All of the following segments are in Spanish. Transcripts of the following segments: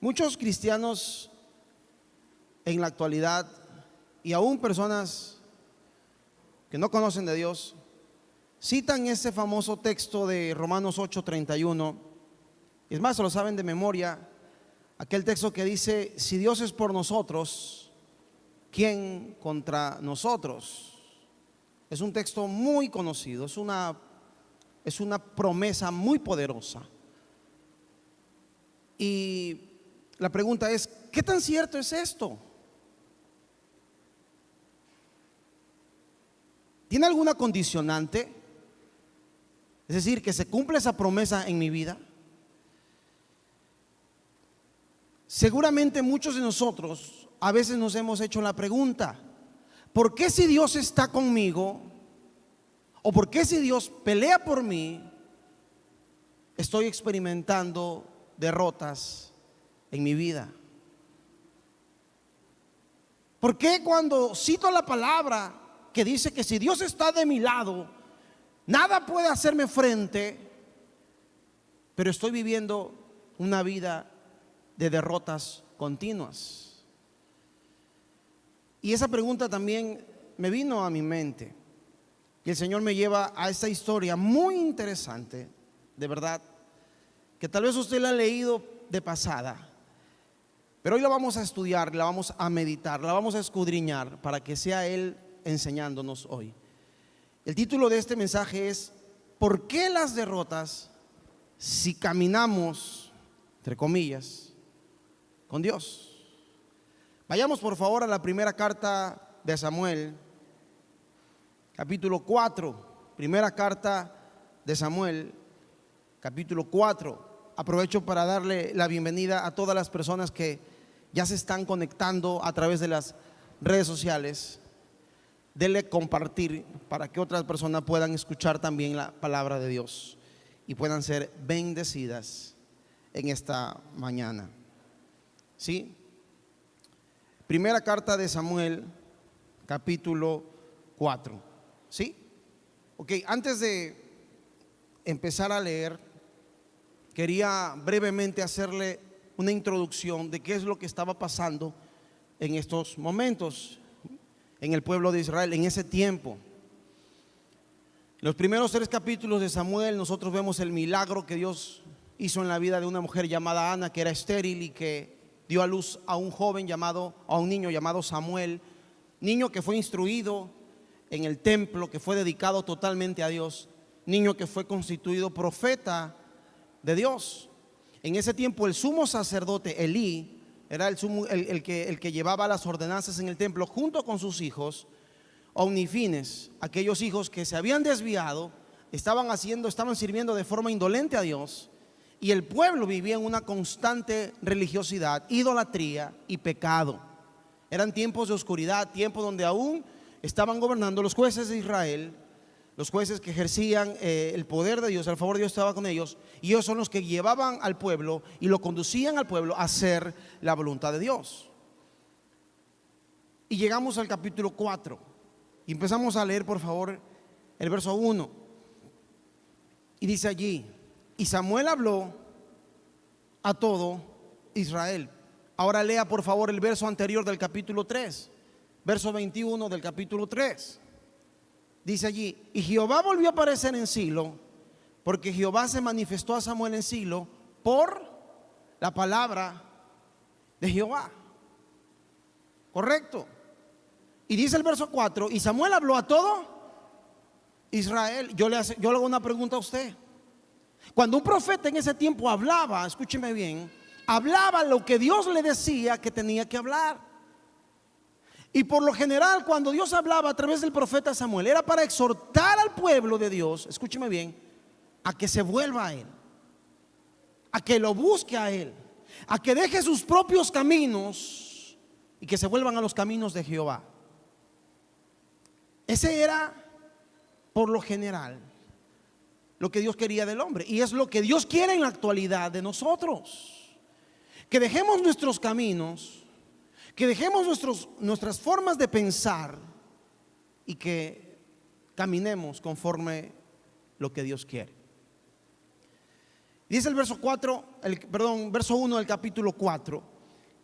Muchos cristianos en la actualidad y aún personas que no conocen de Dios citan ese famoso texto de Romanos 8:31. Es más, se lo saben de memoria, aquel texto que dice: si Dios es por nosotros, ¿quién contra nosotros? Es un texto muy conocido, es una promesa muy poderosa. Y la pregunta es: ¿qué tan cierto es esto? ¿Tiene alguna condicionante? Es decir, que se cumple esa promesa en mi vida. Seguramente muchos de nosotros a veces nos hemos hecho la pregunta: ¿por qué si Dios está conmigo? ¿O por qué si Dios pelea por mí, estoy experimentando derrotas en mi vida? ¿Por qué cuando cito la palabra que dice que si Dios está de mi lado, nada puede hacerme frente, pero estoy viviendo una vida de derrotas continuas? Y esa pregunta también me vino a mi mente, y el Señor me lleva a esta historia muy interesante, de verdad, que tal vez usted la ha leído de pasada, pero hoy la vamos a estudiar, la vamos a meditar, la vamos a escudriñar para que sea Él enseñándonos hoy. El título de este mensaje es: ¿por qué las derrotas si caminamos, entre comillas, con Dios? Vayamos por favor a la primera carta de Samuel, capítulo 4. Primera carta de Samuel, capítulo 4. Aprovecho para darle la bienvenida a todas las personas que ya se están conectando a través de las redes sociales. Denle compartir para que otras personas puedan escuchar también la palabra de Dios y puedan ser bendecidas en esta mañana. ¿Sí? Primera carta de Samuel, capítulo 4. ¿Sí? Ok, antes de empezar a leer, quería brevemente hacerle una introducción de qué es lo que estaba pasando en estos momentos en el pueblo de Israel, en ese tiempo. Los primeros 3 capítulos de Samuel, nosotros vemos el milagro que Dios hizo en la vida de una mujer llamada Ana, que era estéril y que dio a luz a un niño llamado Samuel, niño que fue instruido en el templo, que fue dedicado totalmente a Dios, niño que fue constituido profeta de Dios. En ese tiempo el sumo sacerdote Elí era el que llevaba las ordenanzas en el templo, junto con sus hijos omnifines, aquellos hijos que se habían desviado, estaban sirviendo de forma indolente a Dios, y el pueblo vivía en una constante religiosidad, idolatría y pecado. Eran tiempos de oscuridad, tiempos donde aún estaban gobernando los jueces de Israel, los jueces que ejercían el poder de Dios, el favor de Dios estaba con ellos, y ellos son los que llevaban al pueblo y lo conducían al pueblo a hacer la voluntad de Dios. Y llegamos al capítulo 4 y empezamos a leer, por favor, el verso 1. Y dice allí: y Samuel habló a todo Israel. Ahora lea por favor el verso anterior del capítulo 3, verso 21 del capítulo 3. Dice allí: y Jehová volvió a aparecer en Silo, porque Jehová se manifestó a Samuel en Silo por la palabra de Jehová. Correcto. Y dice el verso 4: y Samuel habló a todo Israel. Yo le hago una pregunta a usted. Cuando un profeta en ese tiempo hablaba, escúcheme bien, hablaba lo que Dios le decía que tenía que hablar. Y por lo general, cuando Dios hablaba a través del profeta Samuel, era para exhortar al pueblo de Dios, escúcheme bien, a que se vuelva a Él, a que lo busque a Él, a que deje sus propios caminos y que se vuelvan a los caminos de Jehová. Ese era, por lo general, lo que Dios quería del hombre, y es lo que Dios quiere en la actualidad de nosotros: que dejemos nuestros caminos, que dejemos nuestras formas de pensar y que caminemos conforme lo que Dios quiere. Dice el verso 4, verso 1 del capítulo 4.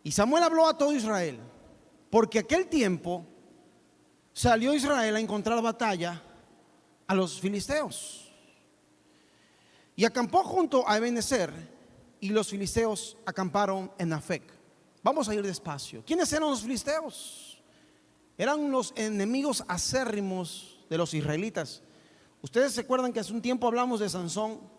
Y Samuel habló a todo Israel, porque aquel tiempo salió Israel a encontrar batalla a los filisteos. Y acampó junto a Ebenezer, y los filisteos acamparon en Afec. Vamos a ir despacio. ¿Quiénes eran los filisteos? Eran los enemigos acérrimos de los israelitas. Ustedes se acuerdan que hace un tiempo hablamos de Sansón,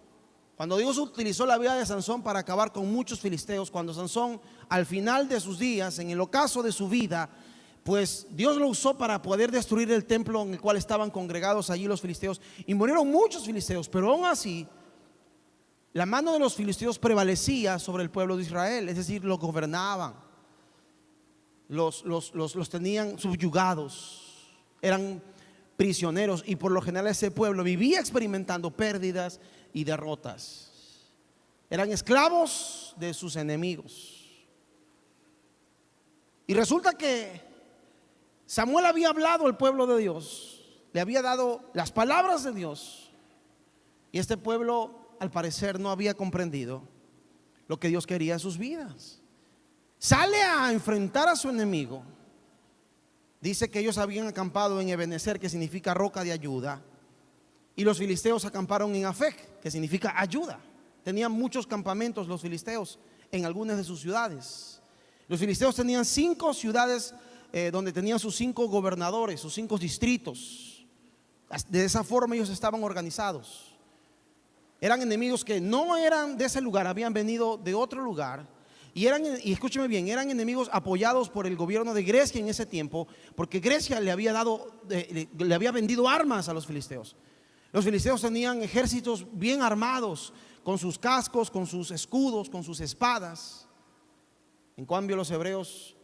cuando Dios utilizó la vida de Sansón para acabar con muchos filisteos. Cuando Sansón, al final de sus días, en el ocaso de su vida, pues Dios lo usó para poder destruir el templo en el cual estaban congregados allí los filisteos, y murieron muchos filisteos. Pero aún así, la mano de los filisteos prevalecía sobre el pueblo de Israel, es decir, los gobernaban, los tenían subyugados, eran prisioneros, y por lo general ese pueblo vivía experimentando pérdidas y derrotas. Eran esclavos de sus enemigos. Y resulta que Samuel había hablado al pueblo de Dios, le había dado las palabras de Dios, y este pueblo al parecer no había comprendido lo que Dios quería en sus vidas. Sale a enfrentar a su enemigo. Dice que ellos habían acampado en Ebenezer, que significa roca de ayuda, y los filisteos acamparon en Afec, que significa ayuda. Tenían muchos campamentos los filisteos en algunas de sus ciudades. Los filisteos tenían 5 ciudades donde tenían sus 5 gobernadores, sus 5 distritos. De esa forma ellos estaban organizados. Eran enemigos que no eran de ese lugar, habían venido de otro lugar. Y escúcheme bien, eran enemigos apoyados por el gobierno de Grecia en ese tiempo, porque Grecia le había vendido armas a los filisteos. Los filisteos tenían ejércitos bien armados, con sus cascos, con sus escudos, con sus espadas. En cambio, los hebreos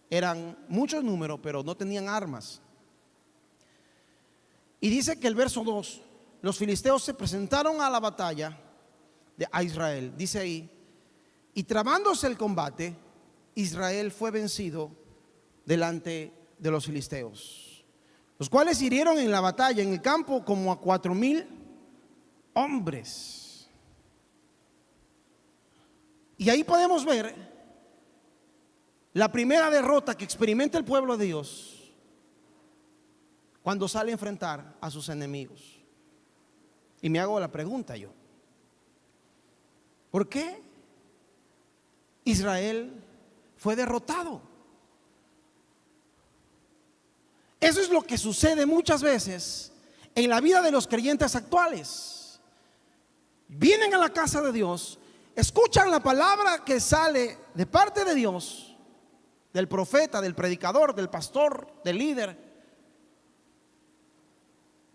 eran muchos números, pero no tenían armas. Y dice que el verso 2, los filisteos se presentaron a la batalla a Israel. Dice ahí: y trabándose el combate, Israel fue vencido delante de los filisteos, los cuales hirieron en la batalla en el campo como a 4,000 hombres. Y ahí podemos ver la primera derrota que experimenta el pueblo de Dios cuando sale a enfrentar a sus enemigos. Y me hago la pregunta yo: ¿por qué Israel fue derrotado? Eso es lo que sucede muchas veces en la vida de los creyentes actuales. Vienen a la casa de Dios, escuchan la palabra que sale de parte de Dios, del profeta, del predicador, del pastor, del líder,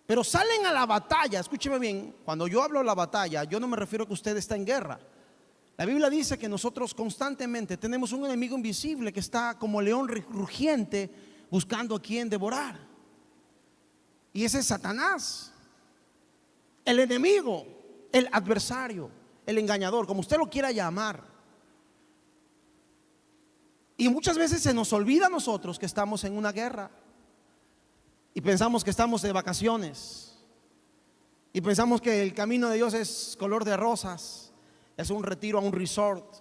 pero salen a la batalla. Escúcheme bien, cuando yo hablo de la batalla, yo no me refiero a que usted está en guerra. La Biblia dice que nosotros constantemente tenemos un enemigo invisible que está como león rugiente buscando a quien devorar. Y ese es Satanás, el enemigo, el adversario, el engañador, como usted lo quiera llamar. Y muchas veces se nos olvida a nosotros que estamos en una guerra, y pensamos que estamos de vacaciones, y pensamos que el camino de Dios es color de rosas. Es un retiro a un resort,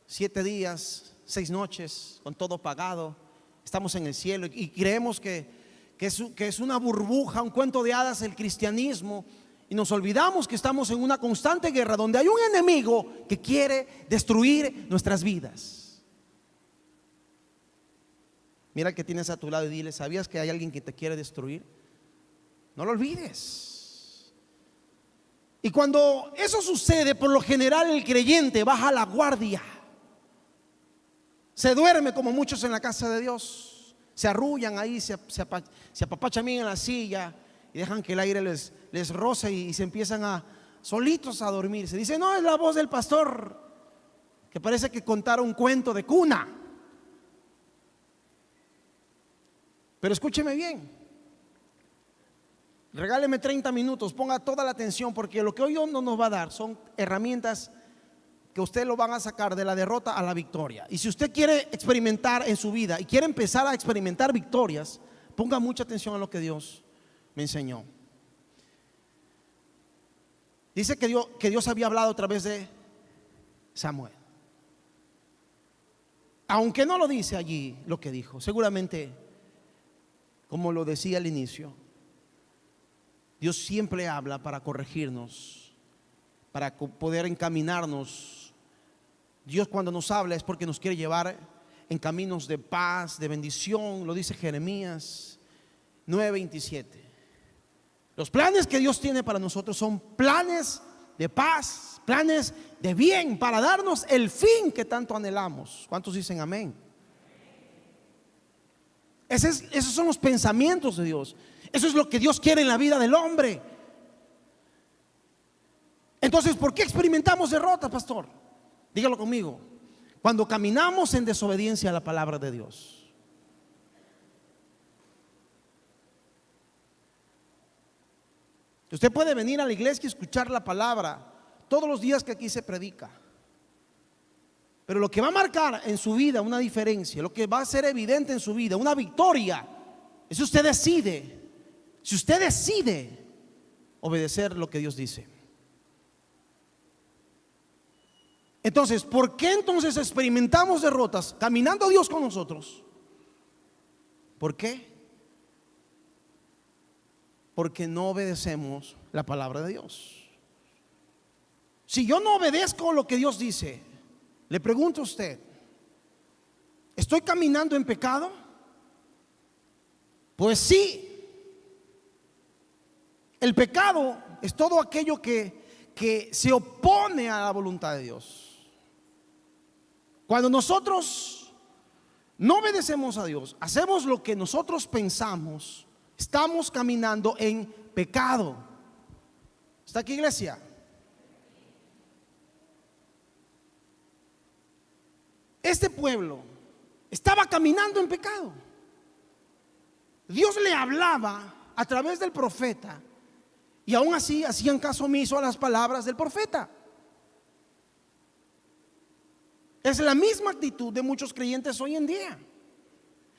7 días, 6 noches, con todo pagado. Estamos en el cielo y creemos que es una burbuja, un cuento de hadas el cristianismo, y nos olvidamos que estamos en una constante guerra donde hay un enemigo que quiere destruir nuestras vidas. Mira al que tienes a tu lado y dile: ¿sabías que hay alguien que te quiere destruir? No lo olvides. Y cuando eso sucede, por lo general el creyente baja la guardia, se duerme como muchos en la casa de Dios, se arrullan ahí, se apapachan bien en la silla y dejan que el aire les roce, y se empiezan solitos a dormir. Se dice: no, es la voz del pastor, que parece que contara un cuento de cuna. Pero escúcheme bien, regáleme 30 minutos, ponga toda la atención, porque lo que hoy no nos va a dar son herramientas que usted lo van a sacar de la derrota a la victoria. Y si usted quiere experimentar en su vida y quiere empezar a experimentar victorias, ponga mucha atención a lo que Dios me enseñó. Dice que Dios había hablado a través de Samuel. Aunque no lo dice allí lo que dijo, seguramente, como lo decía al inicio, Dios siempre habla para corregirnos, para poder encaminarnos. Dios cuando nos habla es porque nos quiere llevar en caminos de paz, de bendición. Lo dice Jeremías 9:27. Los planes que Dios tiene para nosotros son planes de paz, planes de bien, para darnos el fin que tanto anhelamos. ¿Cuántos dicen amén? Esos son los pensamientos de Dios. Eso es lo que Dios quiere en la vida del hombre. Entonces, ¿por qué experimentamos derrota, pastor? Dígalo conmigo. Cuando caminamos en desobediencia a la palabra de Dios. Usted puede venir a la iglesia y escuchar la palabra todos los días que aquí se predica, pero lo que va a marcar en su vida una diferencia, lo que va a ser evidente en su vida una victoria, es si usted decide, obedecer lo que Dios dice. Entonces, ¿por qué entonces experimentamos derrotas caminando Dios con nosotros? ¿Por qué? Porque no obedecemos la palabra de Dios. Si yo no obedezco lo que Dios dice, le pregunto a usted, ¿estoy caminando en pecado? Pues sí. El pecado es todo aquello que se opone a la voluntad de Dios. Cuando nosotros no obedecemos a Dios, hacemos lo que nosotros pensamos, estamos caminando en pecado. ¿Está aquí, iglesia? Este pueblo estaba caminando en pecado. Dios le hablaba a través del profeta y aún así hacían caso omiso a las palabras del profeta. Es la misma actitud de muchos creyentes hoy en día.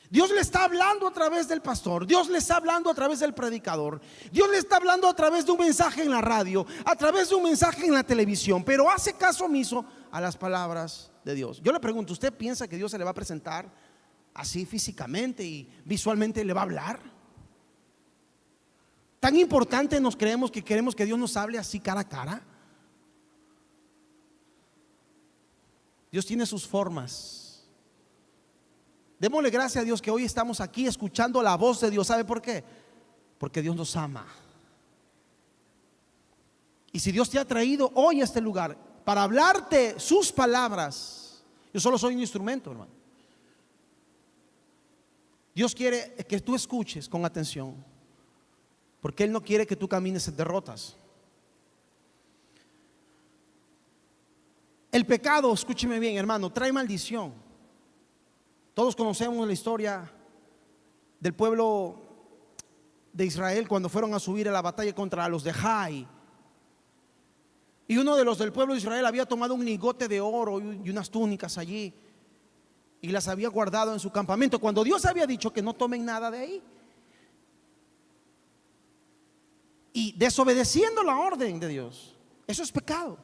Dios le está hablando a través del pastor, Dios le está hablando a través del predicador, Dios le está hablando a través de un mensaje en la radio, a través de un mensaje en la televisión, pero hace caso omiso a las palabras de Dios. Yo le pregunto, ¿usted piensa que Dios se le va a presentar así físicamente y visualmente le va a hablar? ¿Tan importante nos creemos que queremos que Dios nos hable así cara a cara? Dios tiene sus formas. Démosle gracias a Dios que hoy estamos aquí escuchando la voz de Dios. ¿Sabe por qué? Porque Dios nos ama. Y si Dios te ha traído hoy a este lugar para hablarte sus palabras, yo solo soy un instrumento, hermano. Dios quiere que tú escuches con atención, porque Él no quiere que tú camines en derrotas. El pecado, escúcheme bien, hermano, trae maldición. Todos conocemos la historia del pueblo de Israel cuando fueron a subir a la batalla contra los de Jai. Y uno de los del pueblo de Israel había tomado un lingote de oro y unas túnicas allí y las había guardado en su campamento, cuando Dios había dicho que no tomen nada de ahí. Y desobedeciendo la orden de Dios, eso es pecado.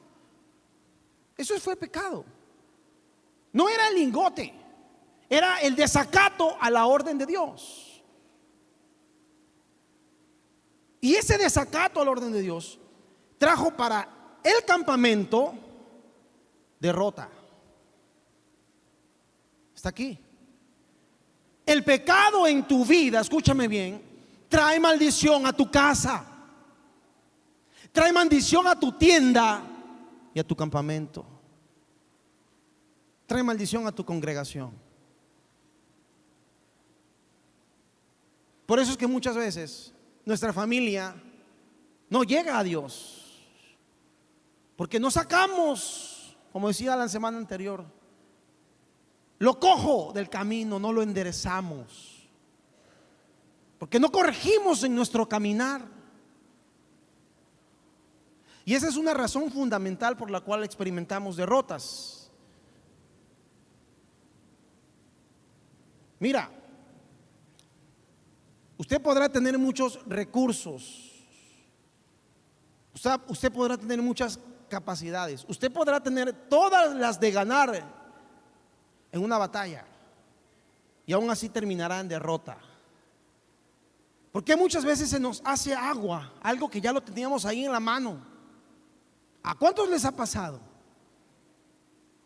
Eso fue pecado. No era el lingote, era el desacato a la orden de Dios. Y ese desacato a la orden de Dios trajo para el campamento derrota. Está aquí. El pecado en tu vida, escúchame bien, trae maldición a tu casa, trae maldición a tu tienda y a tu campamento, trae maldición a tu congregación. Por eso es que muchas veces nuestra familia no llega a Dios, porque no sacamos, como decía la semana anterior, lo cojo del camino, no lo enderezamos, porque no corregimos en nuestro caminar. Y esa es una razón fundamental por la cual experimentamos derrotas. Mira, usted podrá tener muchos recursos, Usted podrá tener muchas capacidades, usted podrá tener todas las de ganar en una batalla, y aún así terminará en derrota. Porque muchas veces se nos hace agua algo que ya lo teníamos ahí en la mano. ¿A cuántos les ha pasado?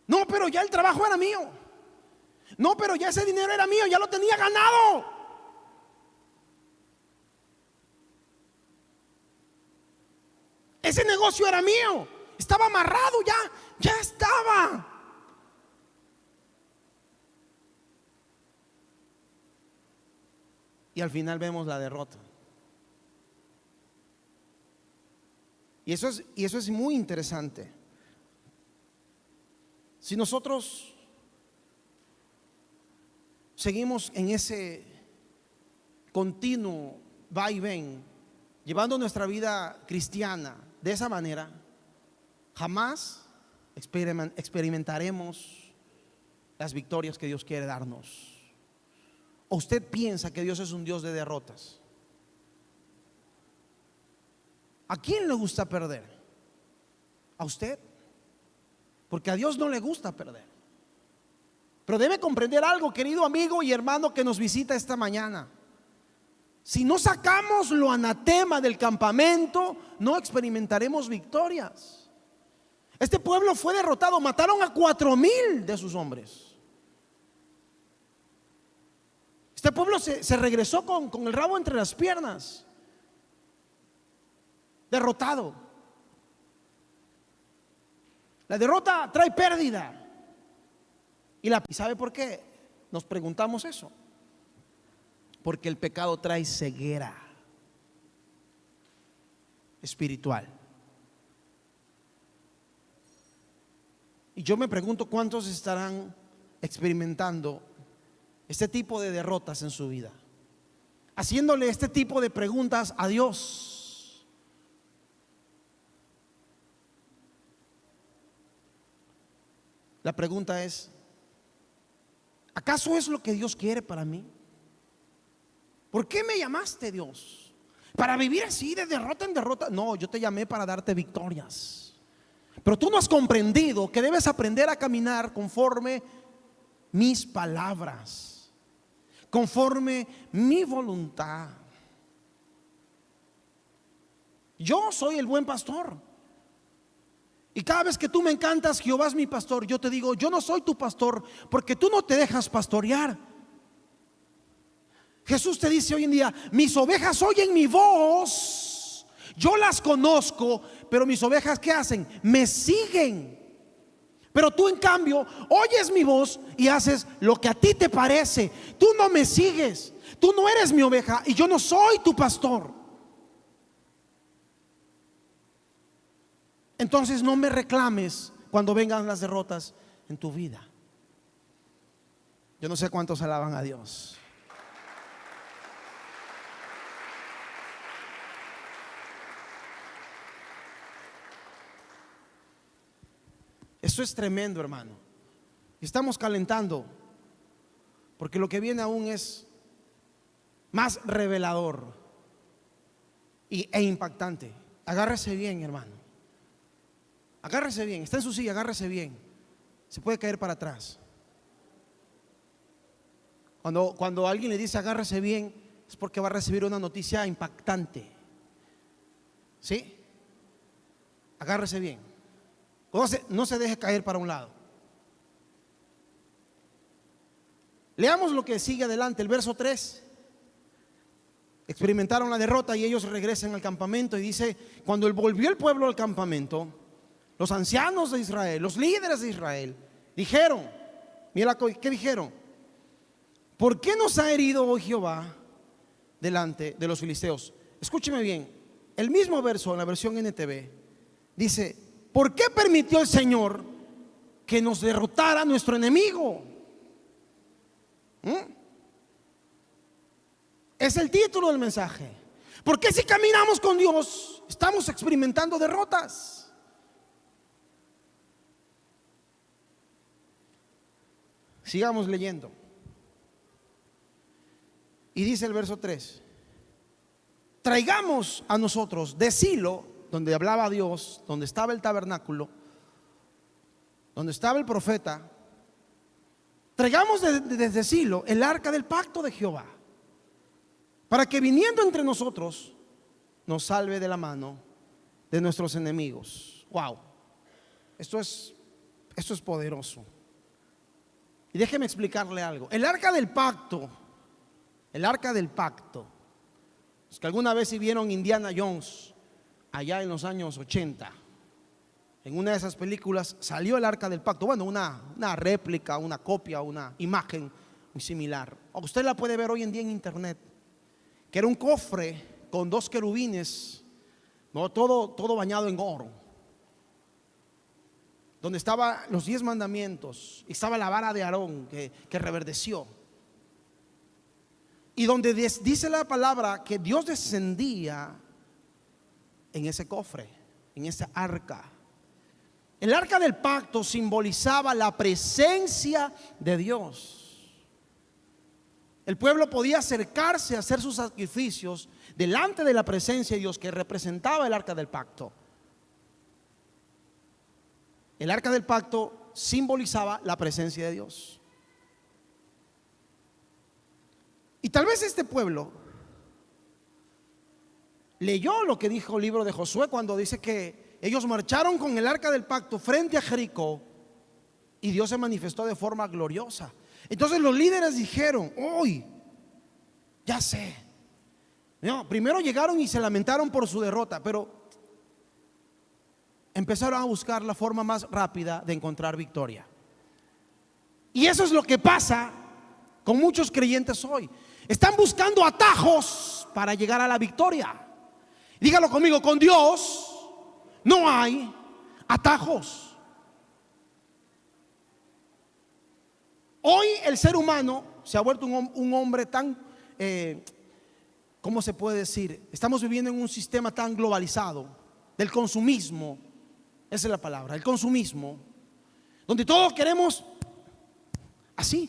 No, pero ya el trabajo era mío. No, pero ya ese dinero era mío, ya lo tenía ganado. Ese negocio era mío, estaba amarrado, ya estaba. Y al final vemos la derrota. Y eso es muy interesante. Si nosotros seguimos en ese continuo va y ven, llevando nuestra vida cristiana de esa manera, jamás experimentaremos las victorias que Dios quiere darnos. ¿O usted piensa que Dios es un Dios de derrotas? ¿A quién le gusta perder? ¿A usted? Porque a Dios no le gusta perder. Pero debe comprender algo, querido amigo y hermano que nos visita esta mañana. Si no sacamos lo anatema del campamento, no experimentaremos victorias. Este pueblo fue derrotado, mataron a 4,000 de sus hombres. Este pueblo se regresó con el rabo entre las piernas, derrotado. La derrota trae pérdida. ¿Y sabe por qué? Nos preguntamos eso. Porque el pecado trae ceguera espiritual. Y yo me pregunto cuántos estarán experimentando este tipo de derrotas en su vida, haciéndole este tipo de preguntas a Dios. La pregunta es: ¿acaso es lo que Dios quiere para mí? ¿Por qué me llamaste, Dios? ¿Para vivir así de derrota en derrota? No, yo te llamé para darte victorias. Pero tú no has comprendido que debes aprender a caminar conforme mis palabras, conforme mi voluntad. Yo soy el buen pastor. Y cada vez que tú me encantas, Jehová es mi pastor, yo te digo, yo no soy tu pastor porque tú no te dejas pastorear. Jesús te dice hoy en día: mis ovejas oyen mi voz, yo las conozco, pero mis ovejas ¿qué hacen? Me siguen. Pero tú en cambio oyes mi voz y haces lo que a ti te parece. Tú no me sigues, tú no eres mi oveja y yo no soy tu pastor. Entonces no me reclames cuando vengan las derrotas en tu vida. Yo no sé cuántos alaban a Dios. Eso es tremendo, hermano. Estamos calentando porque lo que viene aún es más revelador e impactante. Agárrese bien, hermano. Agárrese bien. Está en su silla, agárrese bien. Se puede caer para atrás. Cuando alguien le dice agárrese bien, es porque va a recibir una noticia impactante. ¿Sí? Agárrese bien. No se deje caer para un lado. Leamos lo que sigue adelante, el verso 3. Experimentaron la derrota y ellos regresan al campamento. Y dice: cuando volvió el pueblo al campamento, los ancianos de Israel, los líderes de Israel, dijeron, mira qué dijeron: ¿por qué nos ha herido hoy Jehová delante de los filisteos? Escúcheme bien, el mismo verso en la versión NTV dice: ¿por qué permitió el Señor que nos derrotara nuestro enemigo? Es el título del mensaje. ¿Por qué si caminamos con Dios estamos experimentando derrotas? Sigamos leyendo. Y dice el verso 3: traigamos a nosotros de Silo donde hablaba Dios, donde estaba el tabernáculo, donde estaba el profeta, traigamos desde Silo el arca del pacto de Jehová, para que viniendo entre nosotros nos salve de la mano de nuestros enemigos. Wow, esto es poderoso. Y déjeme explicarle algo. El arca del pacto, los que alguna vez vieron Indiana Jones allá en los años 80, en una de esas películas salió el arca del pacto. Bueno, una réplica, una copia, una imagen muy similar. Usted la puede ver hoy en día en internet, que era un cofre con 2 querubines, ¿no? Todo bañado en oro, donde estaban los 10 mandamientos, y estaba la vara de Aarón que reverdeció, y donde dice la palabra que Dios descendía en ese cofre, en esa arca. El arca del pacto simbolizaba la presencia de Dios. El pueblo podía acercarse a hacer sus sacrificios delante de la presencia de Dios, que representaba el arca del pacto. El arca del pacto simbolizaba la presencia de Dios. Y tal vez este pueblo leyó lo que dijo el libro de Josué, cuando dice que ellos marcharon con el arca del pacto frente a Jericó y Dios se manifestó de forma gloriosa. Entonces los líderes dijeron: hoy, ya sé. No, primero llegaron y se lamentaron por su derrota, pero empezaron a buscar la forma más rápida de encontrar victoria. Y eso es lo que pasa con muchos creyentes hoy. Están buscando atajos para llegar a la victoria. Dígalo conmigo: con Dios no hay atajos. Hoy el ser humano se ha vuelto un hombre tan, ¿cómo se puede decir? Estamos viviendo en un sistema tan globalizado del consumismo. Esa es la palabra, el consumismo, donde todos queremos así,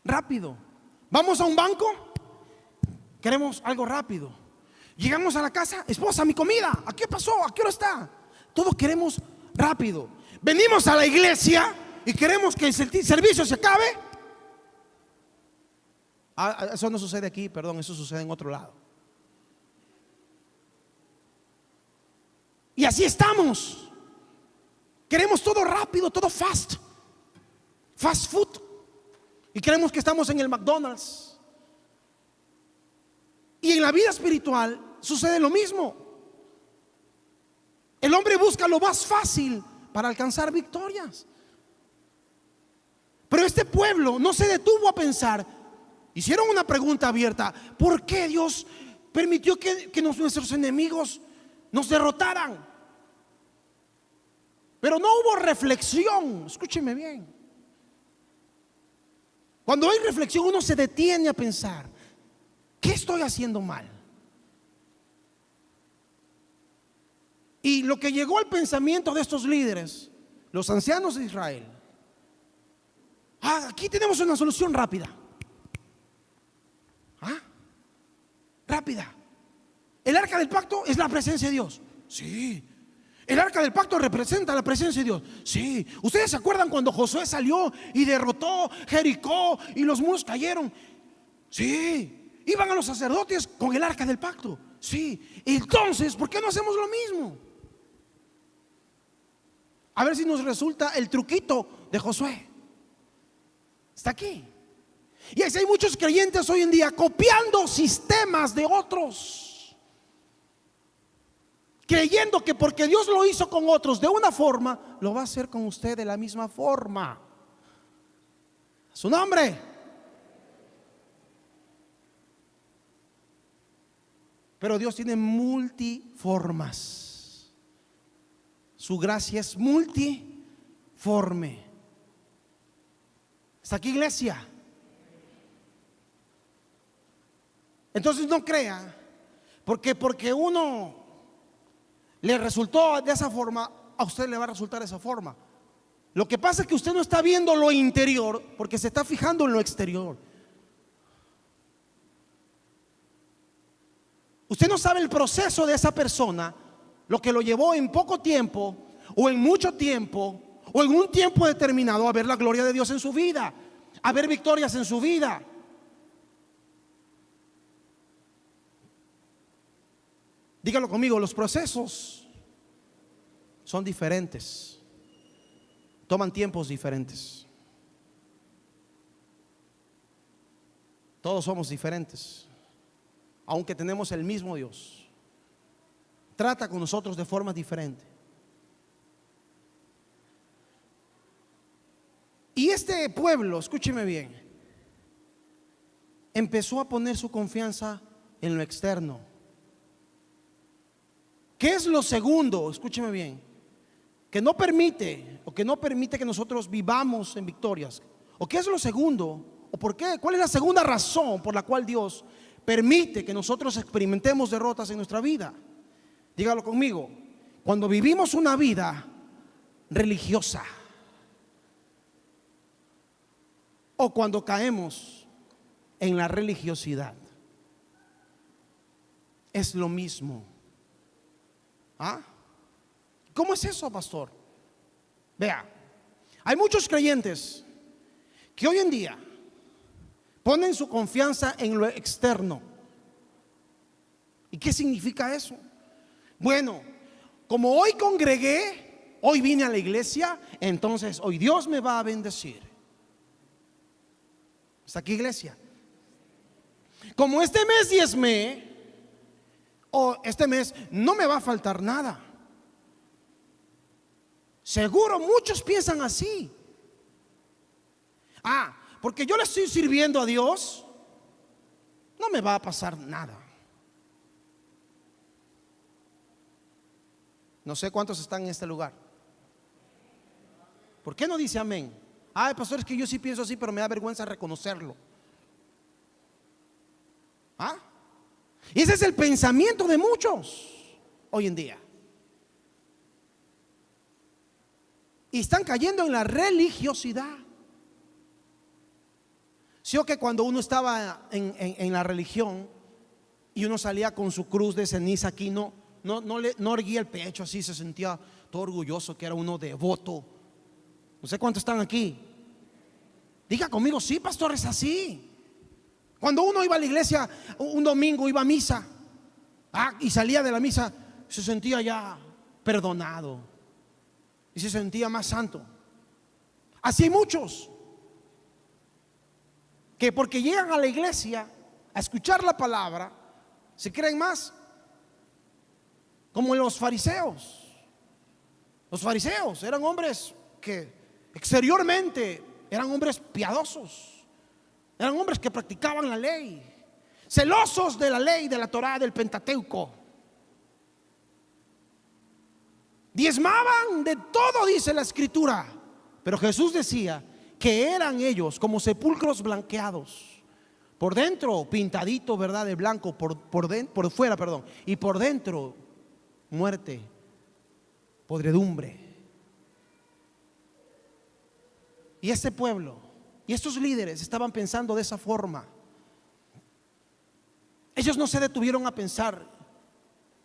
rápido. Vamos a un banco, queremos algo rápido. Llegamos a la casa: esposa, mi comida, ¿a qué pasó? ¿A qué hora está? Todos queremos rápido. Venimos a la iglesia y queremos que el servicio se acabe. Eso no sucede aquí, perdón, eso sucede en otro lado. Y así estamos. Queremos todo rápido, todo fast food. Y creemos que estamos en el McDonald's. Y en la vida espiritual sucede lo mismo. El hombre busca lo más fácil para alcanzar victorias. Pero este pueblo no se detuvo a pensar. Hicieron una pregunta abierta: ¿por qué Dios permitió que nuestros enemigos nos derrotaran? Pero no hubo reflexión. Escúcheme bien. Cuando hay reflexión, uno se detiene a pensar: ¿qué estoy haciendo mal? Y lo que llegó al pensamiento de estos líderes, los ancianos de Israel: aquí tenemos una solución rápida. Rápida. El arca del pacto es la presencia de Dios. Sí. El arca del pacto representa la presencia de Dios. Sí. ¿Ustedes se acuerdan cuando Josué salió y derrotó Jericó y los muros cayeron? Sí. Iban a los sacerdotes con el arca del pacto. Sí. Entonces, ¿por qué no hacemos lo mismo? A ver si nos resulta el truquito de Josué. Está aquí. Y así hay muchos creyentes hoy en día copiando sistemas de otros, creyendo que porque Dios lo hizo con otros de una forma, lo va a hacer con usted de la misma forma. Su nombre. Pero Dios tiene multiformas. Su gracia es multiforme. ¿Está aquí, iglesia? Entonces no crea porque uno le resultó de esa forma, a usted le va a resultar de esa forma. Lo que pasa es que usted no está viendo lo interior porque se está fijando en lo exterior. Usted no sabe el proceso de esa persona, lo que lo llevó en poco tiempo o en mucho tiempo o en un tiempo determinado a ver la gloria de Dios en su vida, a ver victorias en su vida. Dígalo conmigo, los procesos son diferentes, toman tiempos diferentes. Todos somos diferentes, aunque tenemos el mismo Dios. Trata con nosotros de forma diferente. Y este pueblo, escúcheme bien, empezó a poner su confianza en lo externo. ¿Qué es lo segundo? Escúcheme bien, que no permite que nosotros vivamos en victorias. ¿O qué es lo segundo? ¿O por qué? ¿Cuál es la segunda razón por la cual Dios permite que nosotros experimentemos derrotas en nuestra vida? Dígalo conmigo. Cuando vivimos una vida religiosa o cuando caemos en la religiosidad, es lo mismo. ¿Ah? ¿Cómo es eso, pastor? Vea, hay muchos creyentes que hoy en día ponen su confianza en lo externo. ¿Y qué significa eso? Bueno, como hoy congregué, hoy vine a la iglesia, entonces hoy Dios me va a bendecir. ¿Está aquí, iglesia? Como este mes diezmé, o este mes no me va a faltar nada. Seguro muchos piensan así. Porque yo le estoy sirviendo a Dios, no me va a pasar nada. No sé cuántos están en este lugar. ¿Por qué no dice amén? Pastor, es que yo sí pienso así, pero me da vergüenza reconocerlo. Y ese es el pensamiento de muchos hoy en día. Y están cayendo en la religiosidad. ¿Sí o que cuando uno estaba en la religión y uno salía con su cruz de ceniza aquí, no erguía el pecho así, se sentía todo orgulloso que era uno devoto? No sé cuántos están aquí. Diga conmigo, sí, pastor, es así. Cuando uno iba a la iglesia un domingo, iba a misa, y salía de la misa, se sentía ya perdonado y se sentía más santo. Así hay muchos que porque llegan a la iglesia a escuchar la palabra, se creen más como los fariseos. Los fariseos eran hombres que exteriormente eran hombres piadosos, eran hombres que practicaban la ley, celosos de la ley, de la Torá, del Pentateuco. Diezmaban de todo, dice la escritura. Pero Jesús decía que eran ellos como sepulcros blanqueados, por dentro pintadito, ¿verdad?, de blanco, por fuera, perdón, y por dentro muerte, podredumbre. Y este pueblo y estos líderes estaban pensando de esa forma. Ellos no se detuvieron a pensar,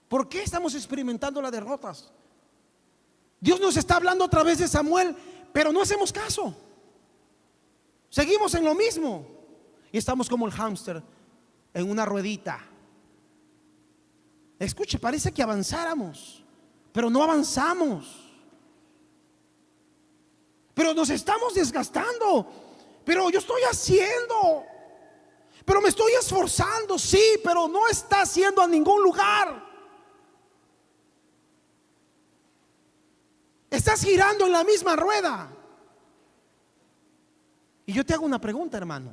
¿por qué estamos experimentando las derrotas? Dios nos está hablando a través de Samuel, pero no hacemos caso. Seguimos en lo mismo y estamos como el hámster en una ruedita. Escuche, parece que avanzáramos, pero no avanzamos. Pero nos estamos desgastando. Pero yo estoy haciendo, pero me estoy esforzando, sí, pero no está haciendo a ningún lugar. Estás girando en la misma rueda. Y yo te hago una pregunta, hermano.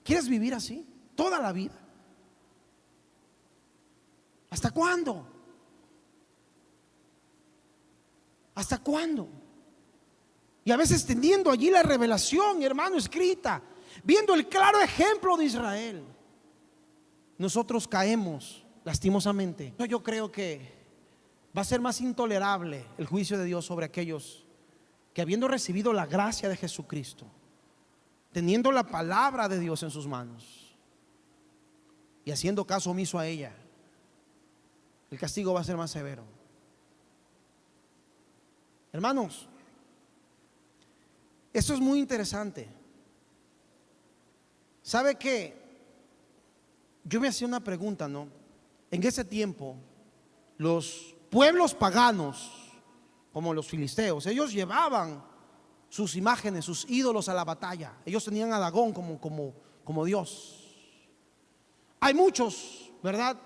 ¿Quieres vivir así toda la vida? ¿Hasta cuándo? ¿Hasta cuándo? Y a veces teniendo allí la revelación, hermano, escrita, viendo el claro ejemplo de Israel, nosotros caemos lastimosamente. Yo creo que va a ser más intolerable el juicio de Dios sobre aquellos que, habiendo recibido la gracia de Jesucristo, teniendo la palabra de Dios en sus manos y haciendo caso omiso a ella, el castigo va a ser más severo. Hermanos, esto es muy interesante. ¿Sabe qué? Yo me hacía una pregunta, ¿no? En ese tiempo, los pueblos paganos, como los filisteos, ellos llevaban sus imágenes, sus ídolos a la batalla. Ellos tenían a Dagón como Dios. Hay muchos, ¿verdad?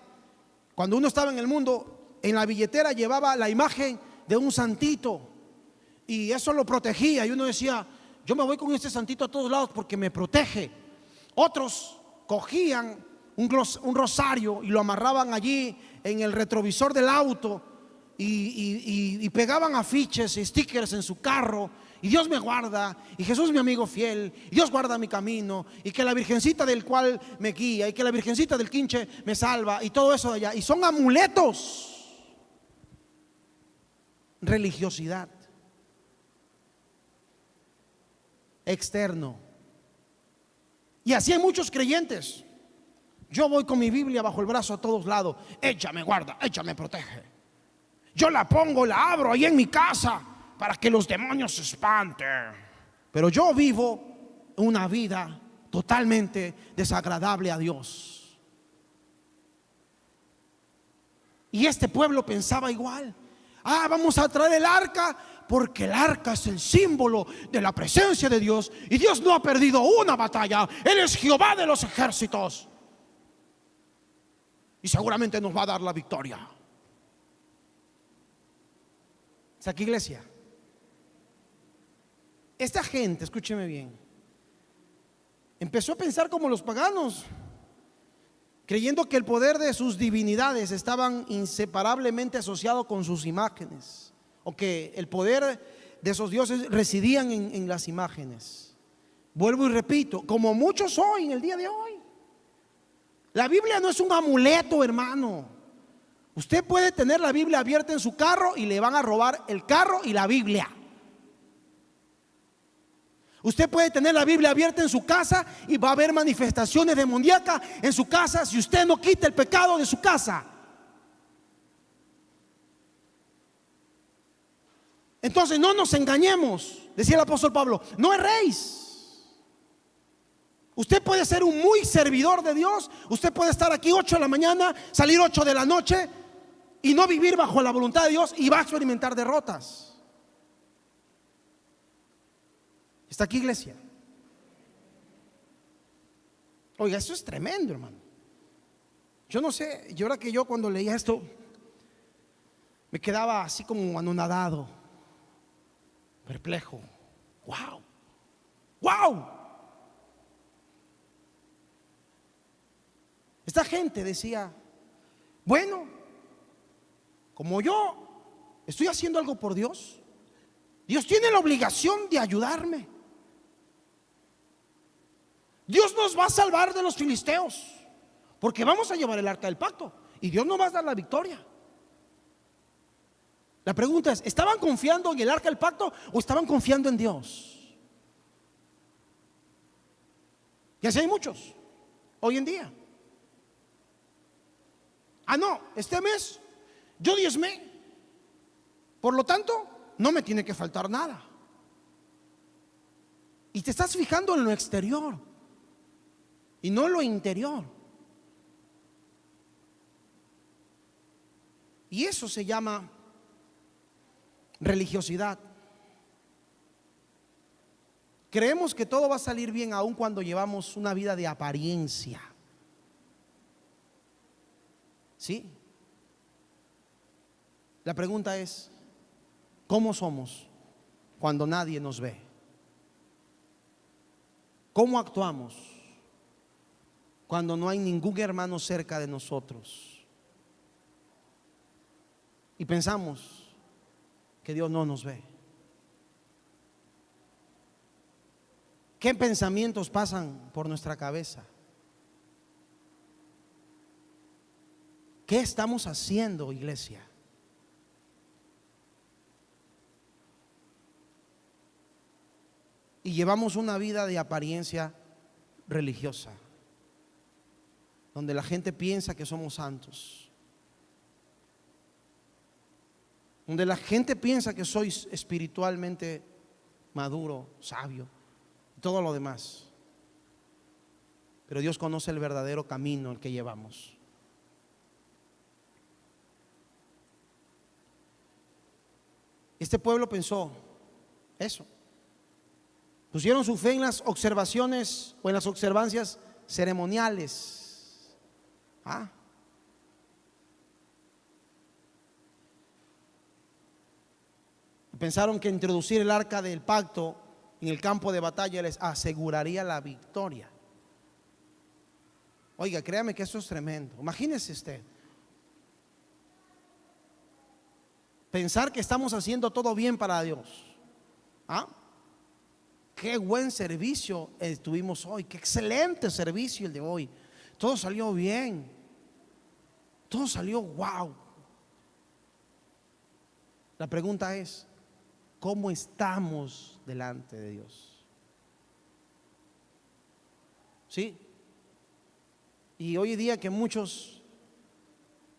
Cuando uno estaba en el mundo, en la billetera llevaba la imagen de un santito y eso lo protegía, y uno decía: yo me voy con este santito a todos lados porque me protege. Otros cogían un rosario y lo amarraban allí en el retrovisor del auto y pegaban afiches y stickers en su carro: y Dios me guarda, y Jesús mi amigo fiel, y Dios guarda mi camino, y que la virgencita del cual me guía, y que la virgencita del quinche me salva, y todo eso de allá. Y son amuletos, religiosidad externo. Y así hay muchos creyentes. Yo voy con mi Biblia bajo el brazo a todos lados: ella me guarda, ella me protege. Yo la pongo, la abro ahí en mi casa para que los demonios se espanten. Pero yo vivo una vida totalmente desagradable a Dios. Y este pueblo pensaba igual: vamos a traer el arca porque el arca es el símbolo de la presencia de Dios, y Dios no ha perdido una batalla. Él es Jehová de los ejércitos y seguramente nos va a dar la victoria. ¿Está aquí, iglesia? Esta gente, escúcheme bien, empezó a pensar como los paganos, creyendo que el poder de sus divinidades estaban inseparablemente asociados con sus imágenes, o que el poder de esos dioses residían en las imágenes. Vuelvo y repito, como muchos hoy, en el día de hoy. La Biblia no es un amuleto, hermano. Usted puede tener la Biblia abierta en su carro y le van a robar el carro y la Biblia. Usted puede tener la Biblia abierta en su casa y va a haber manifestaciones demoníacas en su casa si usted no quita el pecado de su casa. Entonces no nos engañemos, decía el apóstol Pablo: no erréis. Usted puede ser un muy servidor de Dios. Usted puede estar aquí 8 de la mañana, salir 8 de la noche y no vivir bajo la voluntad de Dios, y va a experimentar derrotas. ¿Está aquí, iglesia? Oiga, esto es tremendo, hermano. Yo no sé, yo ahora que yo cuando leía esto me quedaba así como anonadado, perplejo. ¡Wow! ¡Wow! Esta gente decía: bueno, como yo estoy haciendo algo por Dios, Dios tiene la obligación de ayudarme. Dios nos va a salvar de los filisteos, porque vamos a llevar el arca del pacto y Dios nos va a dar la victoria. La pregunta es: ¿estaban confiando en el arca del pacto o estaban confiando en Dios? Y así hay muchos hoy en día. No, este mes yo diezmé, por lo tanto no me tiene que faltar nada. Y te estás fijando en lo exterior y no en lo interior. Y eso se llama religiosidad. Creemos que todo va a salir bien aun cuando llevamos una vida de apariencia. ¿Sí? La pregunta es: ¿cómo somos cuando nadie nos ve? ¿Cómo actuamos cuando no hay ningún hermano cerca de nosotros y pensamos que Dios no nos ve? ¿Qué pensamientos pasan por nuestra cabeza? ¿Qué estamos haciendo, iglesia? Y llevamos una vida de apariencia religiosa, donde la gente piensa que somos santos. donde la gente piensa que soy espiritualmente maduro, sabio, y todo lo demás. Pero Dios conoce el verdadero camino el que llevamos. Este pueblo pensó eso. Pusieron su fe en las observaciones o en las observancias ceremoniales. Pensaron que introducir el arca del pacto en el campo de batalla les aseguraría la victoria. Oiga, créame que eso es tremendo. Imagínese usted pensar que estamos haciendo todo bien para Dios. Qué buen servicio tuvimos hoy, qué excelente servicio el de hoy. Todo salió bien, todo salió wow. La pregunta es, ¿cómo estamos delante de Dios? ¿Sí? Y hoy día que muchos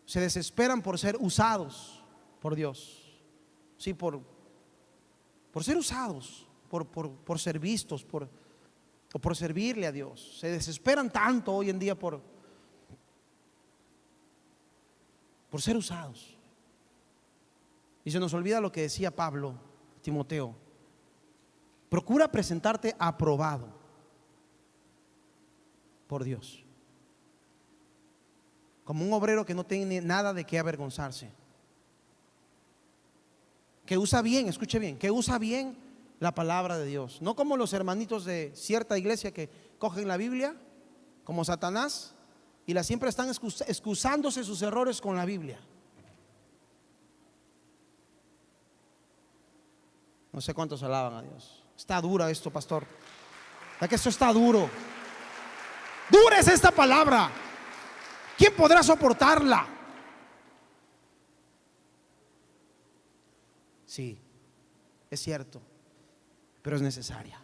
se desesperan por ser usados por Dios, sí, por ser usados, por ser vistos, o por servirle a Dios. Se desesperan tanto hoy en día por ser usados. Y se nos olvida lo que decía Pablo a Timoteo: procura presentarte aprobado por Dios, como un obrero que no tiene nada de qué avergonzarse, que usa bien, escuche bien, que usa bien la palabra de Dios, no como los hermanitos de cierta iglesia que cogen la Biblia como Satanás y siempre están excusándose sus errores con la Biblia. No sé cuántos alaban a Dios. Está dura esto, pastor. ¿Verdad que esto está duro? Dura es esta palabra. ¿Quién podrá soportarla? Sí, es cierto, pero es necesaria.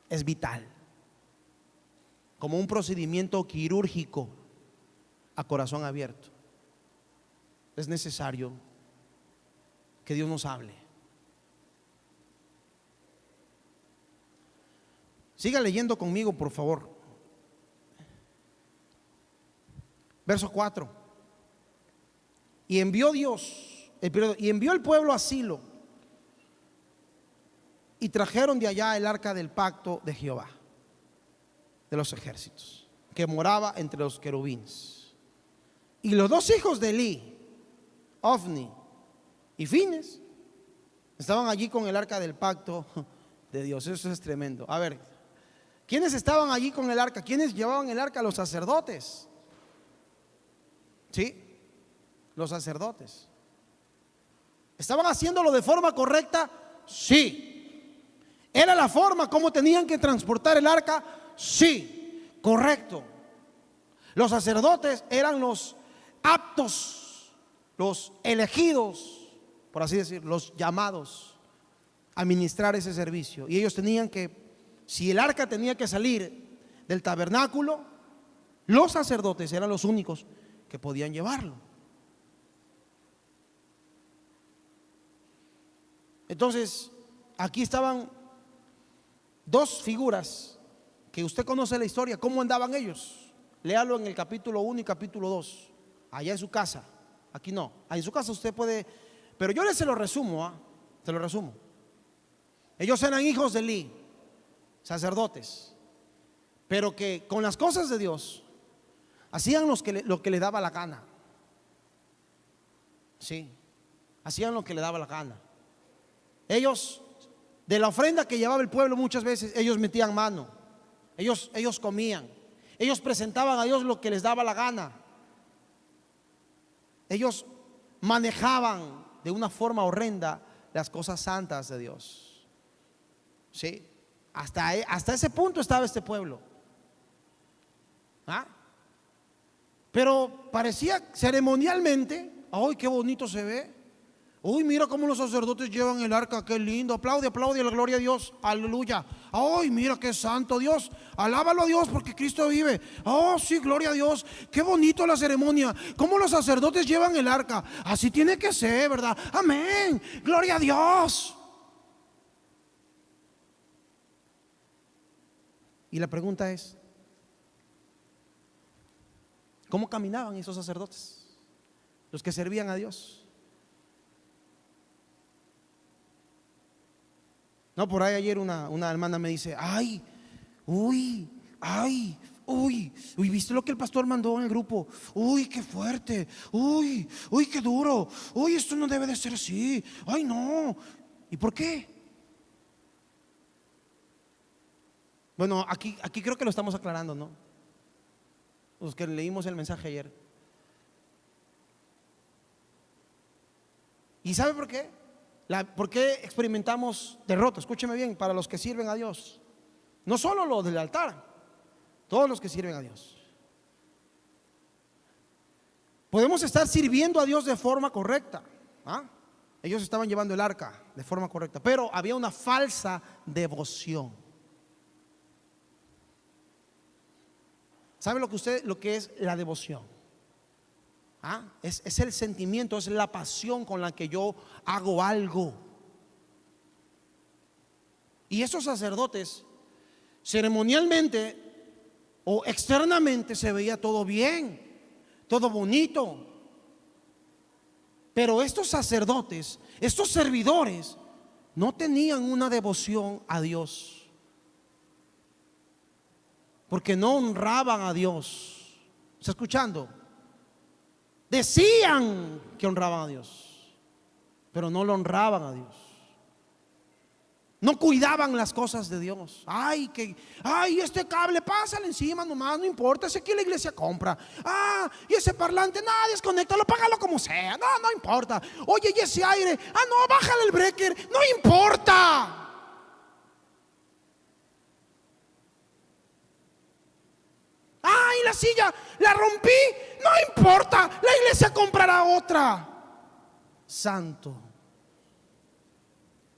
Es vital. Como un procedimiento quirúrgico a corazón abierto. Es necesario que Dios nos hable. Siga leyendo conmigo, por favor. Verso 4. Y envió el pueblo a Silo, y trajeron de allá el arca del pacto de Jehová de los ejércitos, que moraba entre los querubines. Y los dos hijos de Elí, Ofni y Fines, estaban allí con el arca del pacto de Dios. Eso es tremendo. A ver, ¿quiénes estaban allí con el arca? ¿Quiénes llevaban el arca? Los sacerdotes. Sí, los sacerdotes. ¿Estaban haciéndolo de forma correcta? Sí. ¿Era la forma como tenían que transportar el arca? Sí, correcto. Los sacerdotes eran los aptos, los elegidos, por así decir, los llamados a administrar ese servicio. Y ellos tenían que, si el arca tenía que salir del tabernáculo, los sacerdotes eran los únicos que podían llevarlo. Entonces, aquí estaban dos figuras que usted conoce la historia. ¿Cómo andaban ellos? Léalo en el capítulo 1 y capítulo 2, allá en su casa. Aquí no, en su casa usted puede, pero yo se lo resumo, se lo resumo. Ellos eran hijos de Elí, sacerdotes, pero que con las cosas de Dios hacían lo que les daba la gana. Sí, hacían lo que les daba la gana. Ellos, de la ofrenda que llevaba el pueblo, muchas veces ellos metían mano. Ellos comían. Ellos presentaban a Dios lo que les daba la gana. Ellos manejaban de una forma horrenda las cosas santas de Dios. Sí, hasta ese punto estaba este pueblo. Pero parecía ceremonialmente, ¡ay, qué bonito se ve! Uy, mira cómo los sacerdotes llevan el arca, qué lindo. Aplaude, aplaude, la gloria a Dios, aleluya. Ay, mira qué santo Dios, alábalo a Dios porque Cristo vive. Oh, sí, gloria a Dios, qué bonito la ceremonia. Cómo los sacerdotes llevan el arca, así tiene que ser, ¿verdad? Amén, gloria a Dios. Y la pregunta es, ¿cómo caminaban esos sacerdotes, los que servían a Dios? No, por ahí ayer una hermana me dice, ay, uy, ay, uy, ¿viste lo que el pastor mandó en el grupo? Uy, qué fuerte, uy, qué duro, uy, esto no debe de ser así, ay, no. ¿Y por qué? Bueno, aquí creo que lo estamos aclarando, ¿no? Los que leímos el mensaje ayer. ¿Y sabe por qué? ¿Por qué experimentamos derrota? Escúcheme bien, para los que sirven a Dios. No solo los del altar, todos los que sirven a Dios. Podemos estar sirviendo a Dios de forma correcta. Ellos estaban llevando el arca de forma correcta, pero había una falsa devoción. ¿Sabe lo que es la devoción? Es el sentimiento, es la pasión con la que yo hago algo. Y esos sacerdotes, ceremonialmente o externamente, se veía todo bien, todo bonito. Pero estos sacerdotes, estos servidores, no tenían una devoción a Dios, porque no honraban a Dios. ¿Está escuchando? Decían que honraban a Dios, pero no lo honraban a Dios. No cuidaban las cosas de Dios. Ay, este cable, pásale encima nomás, no importa, si aquí la iglesia compra. Y ese parlante, nada, desconéctalo, págalo como sea, no importa. Oye, y ese aire, no, bájale el breaker, no importa. Y la silla la rompí, no importa, la iglesia comprará otra. Santo.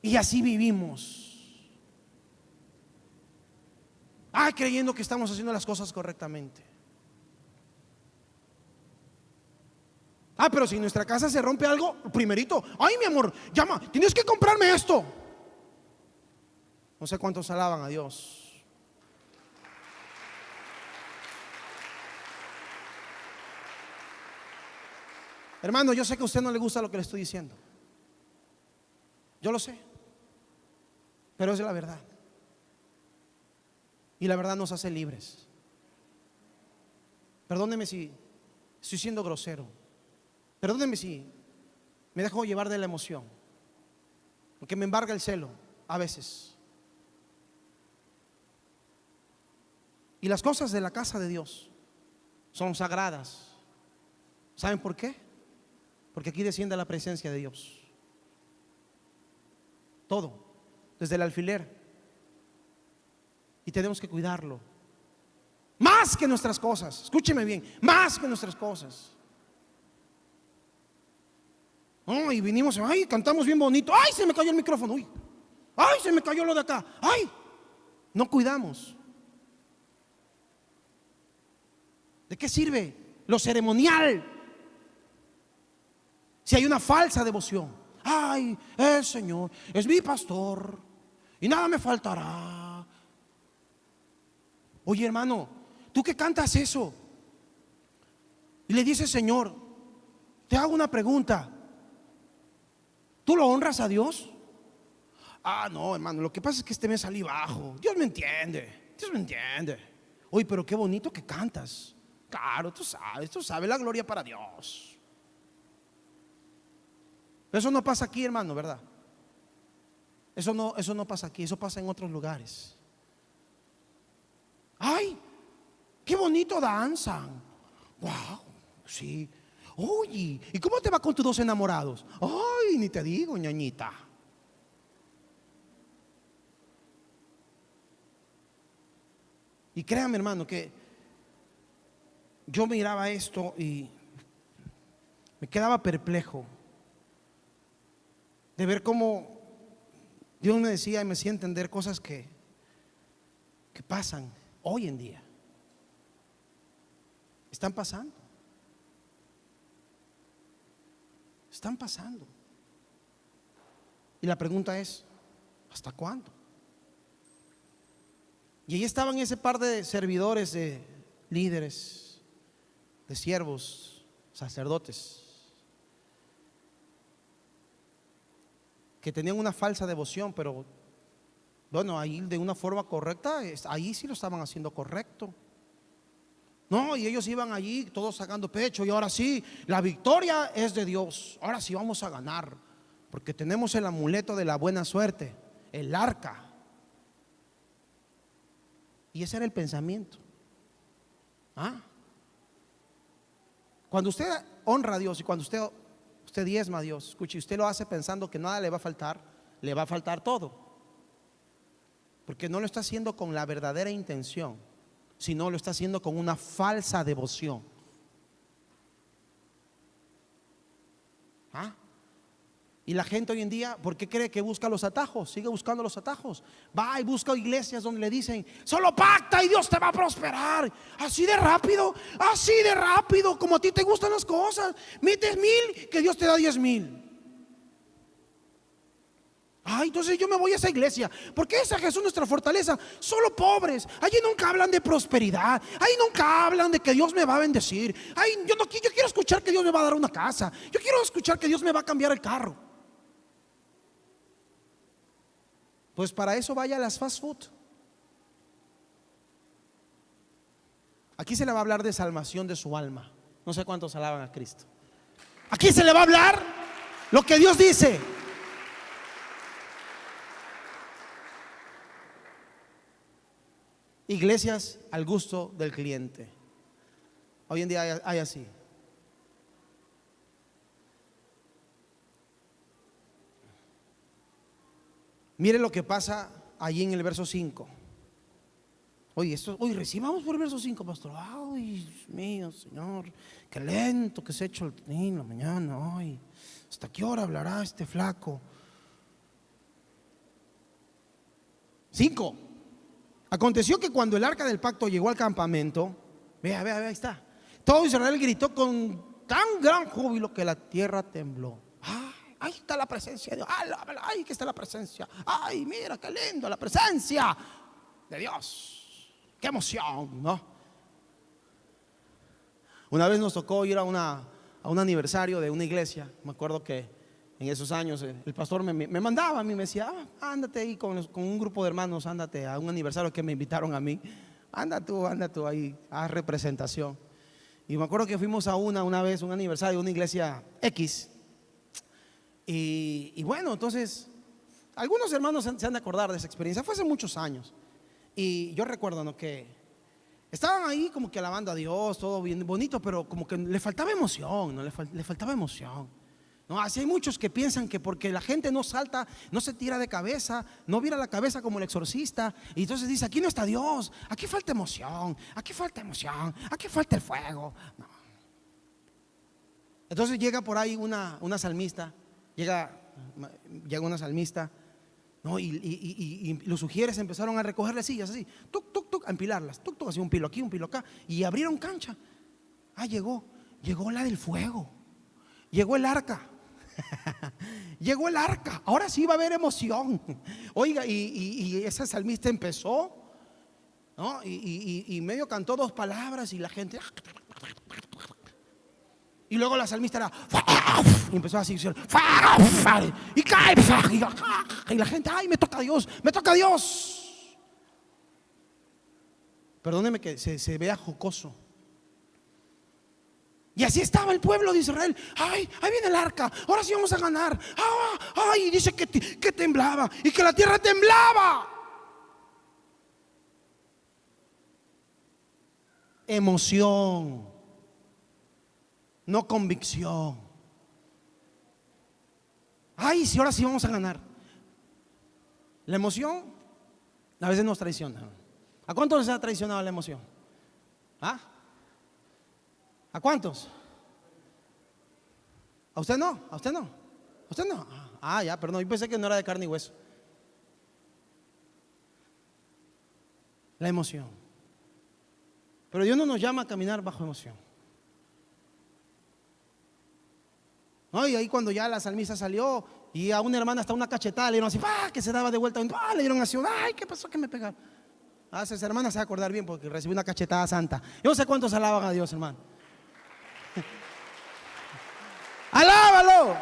Y así vivimos. Creyendo que estamos haciendo las cosas correctamente. Pero si en nuestra casa se rompe algo, primerito, ay, mi amor, llama, tienes que comprarme esto. No sé cuántos alaban a Dios. Hermano, yo sé que a usted no le gusta lo que le estoy diciendo. Yo lo sé, pero es la verdad. Y la verdad nos hace libres. Perdóneme si estoy siendo grosero. Perdóneme si me dejo llevar de la emoción, porque me embarga el celo a veces. Y las cosas de la casa de Dios son sagradas. ¿Saben por qué? Porque aquí desciende la presencia de Dios. Todo, desde el alfiler. Y tenemos que cuidarlo. Más que nuestras cosas. Escúcheme bien, más que nuestras cosas. Y vinimos, cantamos bien bonito. Se me cayó el micrófono. Se me cayó lo de acá. No cuidamos. ¿De qué sirve lo ceremonial si hay una falsa devoción? El Señor es mi pastor y nada me faltará. Oye, hermano, tú que cantas eso y le dices, Señor, te hago una pregunta, ¿tú lo honras a Dios? No, hermano, lo que pasa es que me salí bajo. Dios me entiende. Oye, pero qué bonito que cantas. Claro, tú sabes la gloria para Dios. Eso no pasa aquí, hermano, ¿verdad? Eso no pasa aquí, eso pasa en otros lugares. Qué bonito danzan. Wow, sí. Oye, ¿y cómo te va con tus dos enamorados? Ni te digo, ñañita. Y créame, hermano, que yo miraba esto y me quedaba perplejo. de ver cómo Dios me decía y me hacía entender cosas que pasan hoy en día. Están pasando. Están pasando. Y la pregunta es, ¿hasta cuándo? Y ahí estaban ese par de servidores, de líderes, de siervos, sacerdotes, que tenían una falsa devoción, pero bueno, ahí de una forma correcta, ahí sí lo estaban haciendo correcto. No, y ellos iban allí todos sacando pecho, y ahora sí, la victoria es de Dios, ahora sí vamos a ganar, porque tenemos el amuleto de la buena suerte, el arca. Y ese era el pensamiento. Cuando usted honra a Dios y cuando usted diezma a Dios, escuche, usted lo hace pensando que nada le va a faltar, le va a faltar todo, porque no lo está haciendo con la verdadera intención, sino lo está haciendo con una falsa devoción. Y la gente hoy en día, ¿por qué cree que busca los atajos? Sigue buscando los atajos. Va y busca iglesias donde le dicen, solo pacta y Dios te va a prosperar. Así de rápido, como a ti te gustan las cosas. Metes 1000, que Dios te da 10,000. Entonces yo me voy a esa iglesia, porque esa Jesús nuestra fortaleza. Solo pobres, allí nunca hablan de prosperidad, ahí nunca hablan de que Dios me va a bendecir. Yo quiero escuchar que Dios me va a dar una casa, yo quiero escuchar que Dios me va a cambiar el carro. Pues para eso vaya a las fast food. Aquí se le va a hablar de salvación de su alma. No sé cuántos alaban a Cristo. Aquí se le va a hablar lo que Dios dice. Iglesias al gusto del cliente. Hoy en día hay así. Mire lo que pasa allí en el verso 5. Hoy recibamos por el verso 5, pastor. Ay, Dios mío, Señor, qué lento que se ha hecho en la mañana hoy. ¿Hasta qué hora hablará este flaco? 5. Aconteció que cuando el arca del pacto llegó al campamento, vea, ahí está. Todo Israel gritó con tan gran júbilo que la tierra tembló. Ahí está la presencia de Dios. Ay, que está la presencia. Ay, mira qué lindo la presencia de Dios. Qué emoción, ¿no? Una vez nos tocó ir a un aniversario de una iglesia. Me acuerdo que en esos años el pastor me mandaba a mí, me decía, ándate ahí con un grupo de hermanos, ándate a un aniversario que me invitaron a mí. Anda tú ahí, haz representación. Y me acuerdo que fuimos a una vez, un aniversario de una iglesia X. Y bueno, entonces algunos hermanos se han de acordar de esa experiencia. Fue hace muchos años. Y yo recuerdo, ¿no?, que estaban ahí como que alabando a Dios, todo bien bonito, pero como que le faltaba emoción, ¿no? Le faltaba emoción, ¿no? Así hay muchos que piensan que porque la gente no salta, no se tira de cabeza, no vira la cabeza como el exorcista, y entonces dice, aquí no está Dios, aquí falta emoción, aquí falta el fuego. No. Entonces llega por ahí una salmista. Llega una salmista, ¿no? Y los sugieres empezaron a recogerle sillas así, a empilarlas, así, un pilo aquí, un pilo acá, y abrieron cancha. Llegó la del fuego, llegó el arca. Llegó el arca, ahora sí va a haber emoción. Oiga, y esa salmista empezó, ¿no? Y medio cantó 2 palabras y la gente. Y luego la salmista era, y empezó así, y cae, y la gente, ay, me toca a Dios. Perdóneme que se vea jocoso. Y así estaba el pueblo de Israel. Ahí viene el arca, ahora sí vamos a ganar. Y dice que temblaba y que la tierra temblaba. Emoción, no convicción. Si ahora sí vamos a ganar. La emoción a veces nos traiciona. ¿A cuántos les ha traicionado la emoción? ¿A cuántos? ¿A usted no? Ya, perdón, yo pensé que no era de carne y hueso. La emoción. Pero Dios no nos llama a caminar bajo emoción. No, y ahí cuando ya la salmista salió y a una hermana hasta una cachetada le dieron así, que se daba de vuelta, le dieron así, ay, ¿qué pasó que me pegaron? Esa hermana se va a acordar bien porque recibió una cachetada santa. Yo no sé cuántos alaban a Dios, hermano. ¡Alábalo!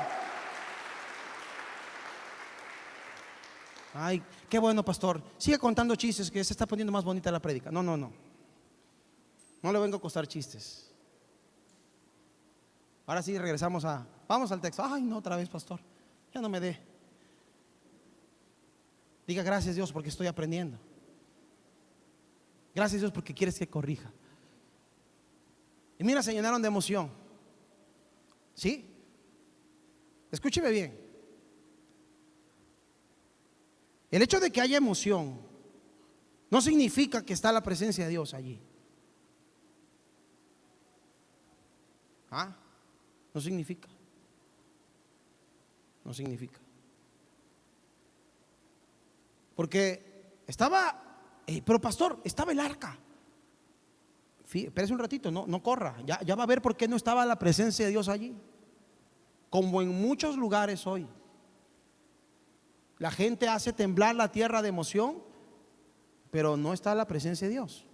Ay, qué bueno, pastor. Sigue contando chistes, que se está poniendo más bonita la prédica. No. No le vengo a contar chistes. Ahora sí regresamos vamos al texto. Ay, no, otra vez, pastor. Ya no me dé. Diga gracias, Dios, porque estoy aprendiendo. Gracias, Dios, porque quieres que corrija. Y mira, se llenaron de emoción. ¿Sí? Escúcheme bien. El hecho de que haya emoción no significa que está la presencia de Dios allí. No significa. No significa. Porque pero pastor, estaba el arca. Espérese un ratito, no corra. Ya va a ver por qué no estaba la presencia de Dios allí. Como en muchos lugares hoy, la gente hace temblar la tierra de emoción, pero no está la presencia de Dios.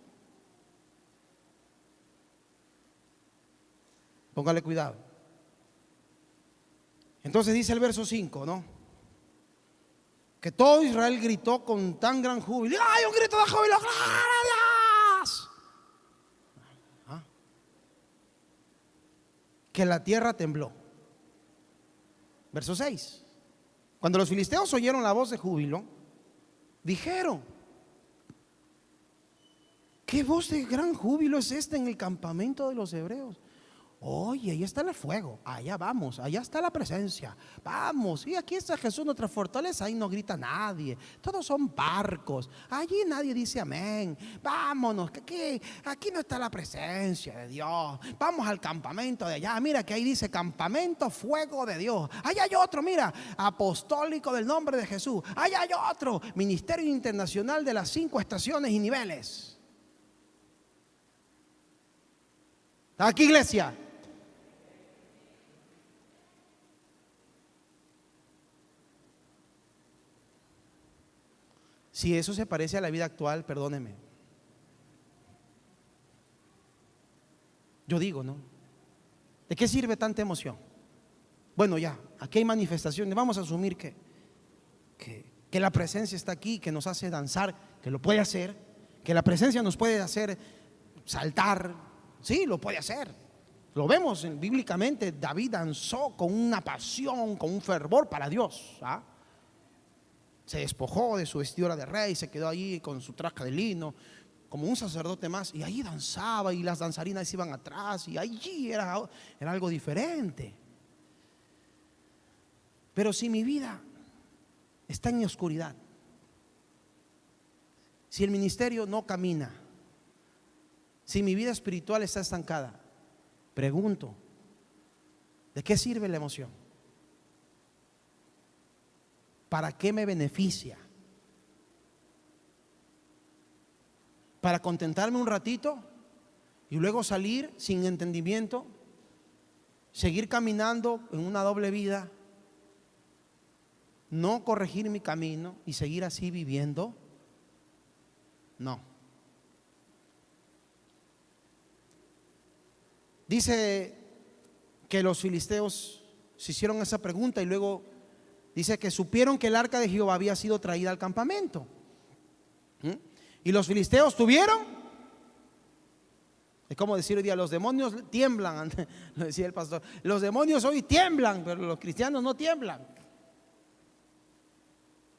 Póngale cuidado. Entonces dice el verso 5, ¿no? Que todo Israel gritó con tan gran júbilo. ¡Ay, un grito de júbilo! ¡Gloria a Dios! Que la tierra tembló. Verso 6. Cuando los filisteos oyeron la voz de júbilo, dijeron: ¿qué voz de gran júbilo es esta en el campamento de los hebreos? Oye, ahí está el fuego, allá vamos, allá está la presencia, vamos, y aquí está Jesús, nuestra fortaleza, ahí no grita nadie, todos son barcos, allí nadie dice amén, vámonos, que aquí no está la presencia de Dios, vamos al campamento de allá, mira que ahí dice campamento fuego de Dios, allá hay otro, mira, apostólico del nombre de Jesús, allá hay otro, ministerio internacional de las 5 estaciones y niveles. Aquí, iglesia. Si eso se parece a la vida actual, perdóneme. Yo digo, ¿no? ¿De qué sirve tanta emoción? Bueno, ya, aquí hay manifestaciones. Vamos a asumir que la presencia está aquí, que nos hace danzar, que lo puede hacer, que la presencia nos puede hacer saltar. Sí, lo puede hacer. Lo vemos bíblicamente. David danzó con una pasión, con un fervor para Dios. Se despojó de su vestidura de rey, se quedó allí con su traje de lino, como un sacerdote más, y allí danzaba, y las danzarinas iban atrás, y allí era algo diferente. Pero si mi vida está en oscuridad, si el ministerio no camina, si mi vida espiritual está estancada, pregunto, ¿de qué sirve la emoción? ¿Para qué me beneficia? ¿Para contentarme un ratito y luego salir sin entendimiento? ¿Seguir caminando en una doble vida? ¿No corregir mi camino y seguir así viviendo? No. Dice que los filisteos se hicieron esa pregunta y luego dice que supieron que el arca de Jehová había sido traída al campamento. Y los filisteos tuvieron, es como decir hoy día, los demonios tiemblan, lo decía el pastor, los demonios hoy tiemblan, pero los cristianos no tiemblan.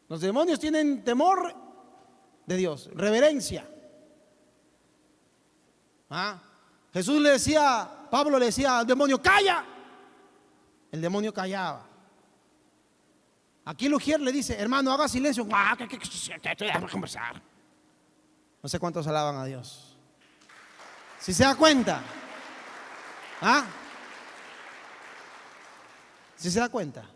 Los demonios tienen temor de Dios, reverencia. Jesús le decía, Pablo le decía al demonio, calla. El demonio callaba. Aquí el ujier le dice, hermano, haga silencio. Déjame conversar. No sé cuántos alaban a Dios. Si se da cuenta. Si se da cuenta.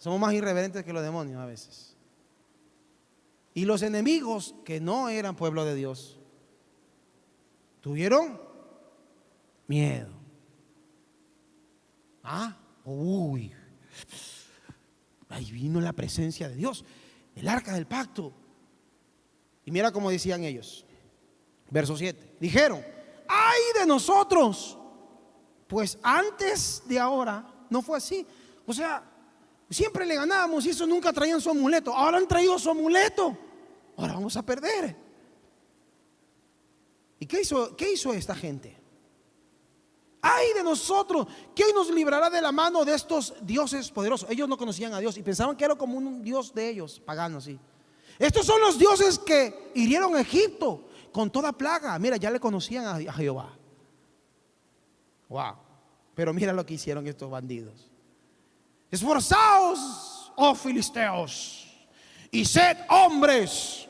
Somos más irreverentes que los demonios a veces. Y los enemigos que no eran pueblo de Dios tuvieron miedo. Uy, ahí vino la presencia de Dios, el arca del pacto. Y mira cómo decían ellos. Verso 7. Dijeron: ¡ay de nosotros! Pues antes de ahora no fue así. O sea, siempre le ganábamos y eso, nunca traían su amuleto. Ahora han traído su amuleto. Ahora vamos a perder. ¿Y qué hizo esta gente? ¡ay de nosotros! ¿Quién nos librará de la mano de estos dioses poderosos? Ellos no conocían a Dios y pensaban que era como un dios de ellos, pagano así. Estos son los dioses que hirieron a Egipto con toda plaga. Mira, ya le conocían a Jehová. Wow. Pero mira lo que hicieron estos bandidos. Esforzaos, oh filisteos, y sed hombres,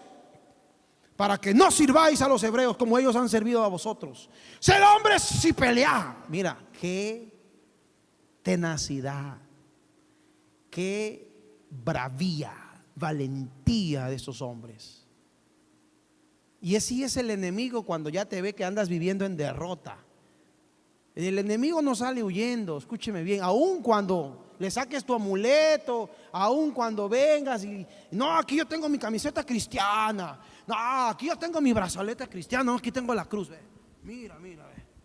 para que no sirváis a los hebreos como ellos han servido a vosotros. Sed hombres y pelead. Mira, qué tenacidad, qué bravía, valentía de estos hombres. Y así es el enemigo cuando ya te ve que andas viviendo en derrota. El enemigo no sale huyendo, escúcheme bien, aun cuando le saques tu amuleto, aun cuando vengas y no, aquí yo tengo mi camiseta cristiana, no, aquí yo tengo mi brazalete cristiano, no, aquí tengo la cruz, ve. Mira, ve.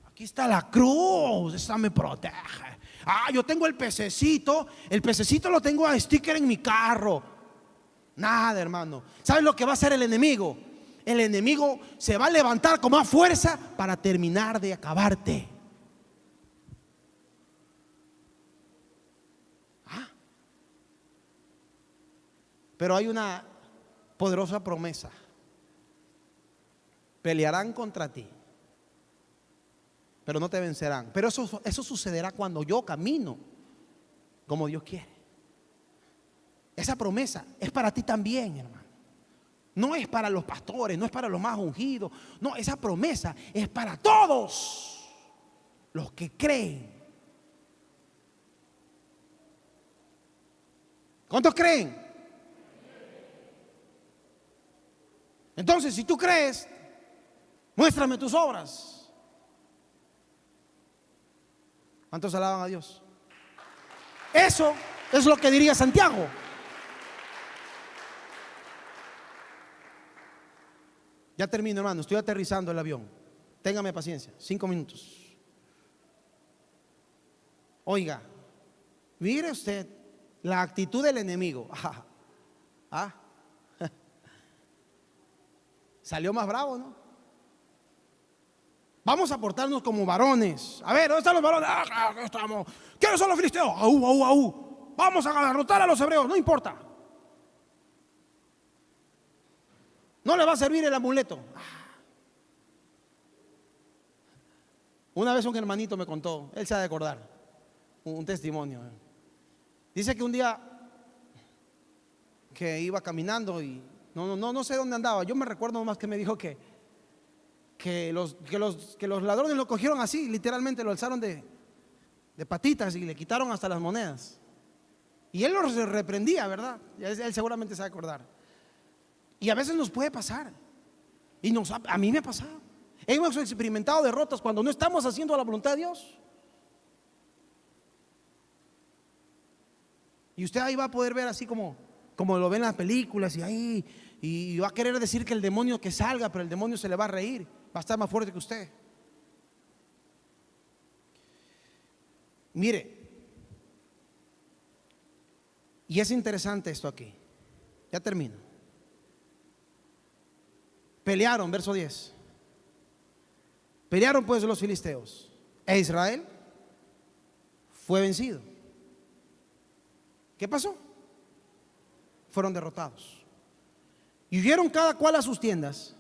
Aquí está la cruz, esa me protege. Yo tengo el pececito lo tengo a sticker en mi carro. Nada, hermano. ¿Sabes lo que va a hacer el enemigo? El enemigo se va a levantar con más fuerza para terminar de acabarte. Pero hay una poderosa promesa: pelearán contra ti, pero no te vencerán. Pero eso sucederá cuando yo camino como Dios quiere. Esa promesa es para ti también, hermano. No es para los pastores, no es para los más ungidos. No, esa promesa es para todos los que creen. ¿Cuántos creen? Entonces, si tú crees, muéstrame tus obras. ¿Cuántos alaban a Dios? Eso es lo que diría Santiago. Ya termino, hermano, estoy aterrizando el avión. Téngame paciencia, 5 minutos. Oiga, mire usted la actitud del enemigo. Salió más bravo, ¿no? Vamos a portarnos como varones. A ver, ¿dónde están los varones? Acá estamos. ¿Quiénes son los filisteos? Vamos a derrotar a los hebreos, no importa. No le va a servir el amuleto. Una vez un hermanito me contó, él se ha de acordar, un testimonio. Dice que un día que iba caminando y no sé dónde andaba. Yo me recuerdo nomás que me dijo que los ladrones lo cogieron así, literalmente lo alzaron de patitas y le quitaron hasta las monedas. Y él los reprendía, ¿verdad? Él seguramente se va a acordar. Y a veces nos puede pasar. Y a mí me ha pasado. Hemos experimentado derrotas cuando no estamos haciendo la voluntad de Dios. Y usted ahí va a poder ver así como lo ven en las películas y va a querer decir que el demonio que salga, pero el demonio se le va a reír, va a estar más fuerte que usted. Mire, y es interesante esto aquí. Ya termino. Pelearon, verso 10. Pelearon pues los filisteos, e Israel fue vencido. ¿Qué pasó? Fueron derrotados. Y huyeron cada cual a sus tiendas,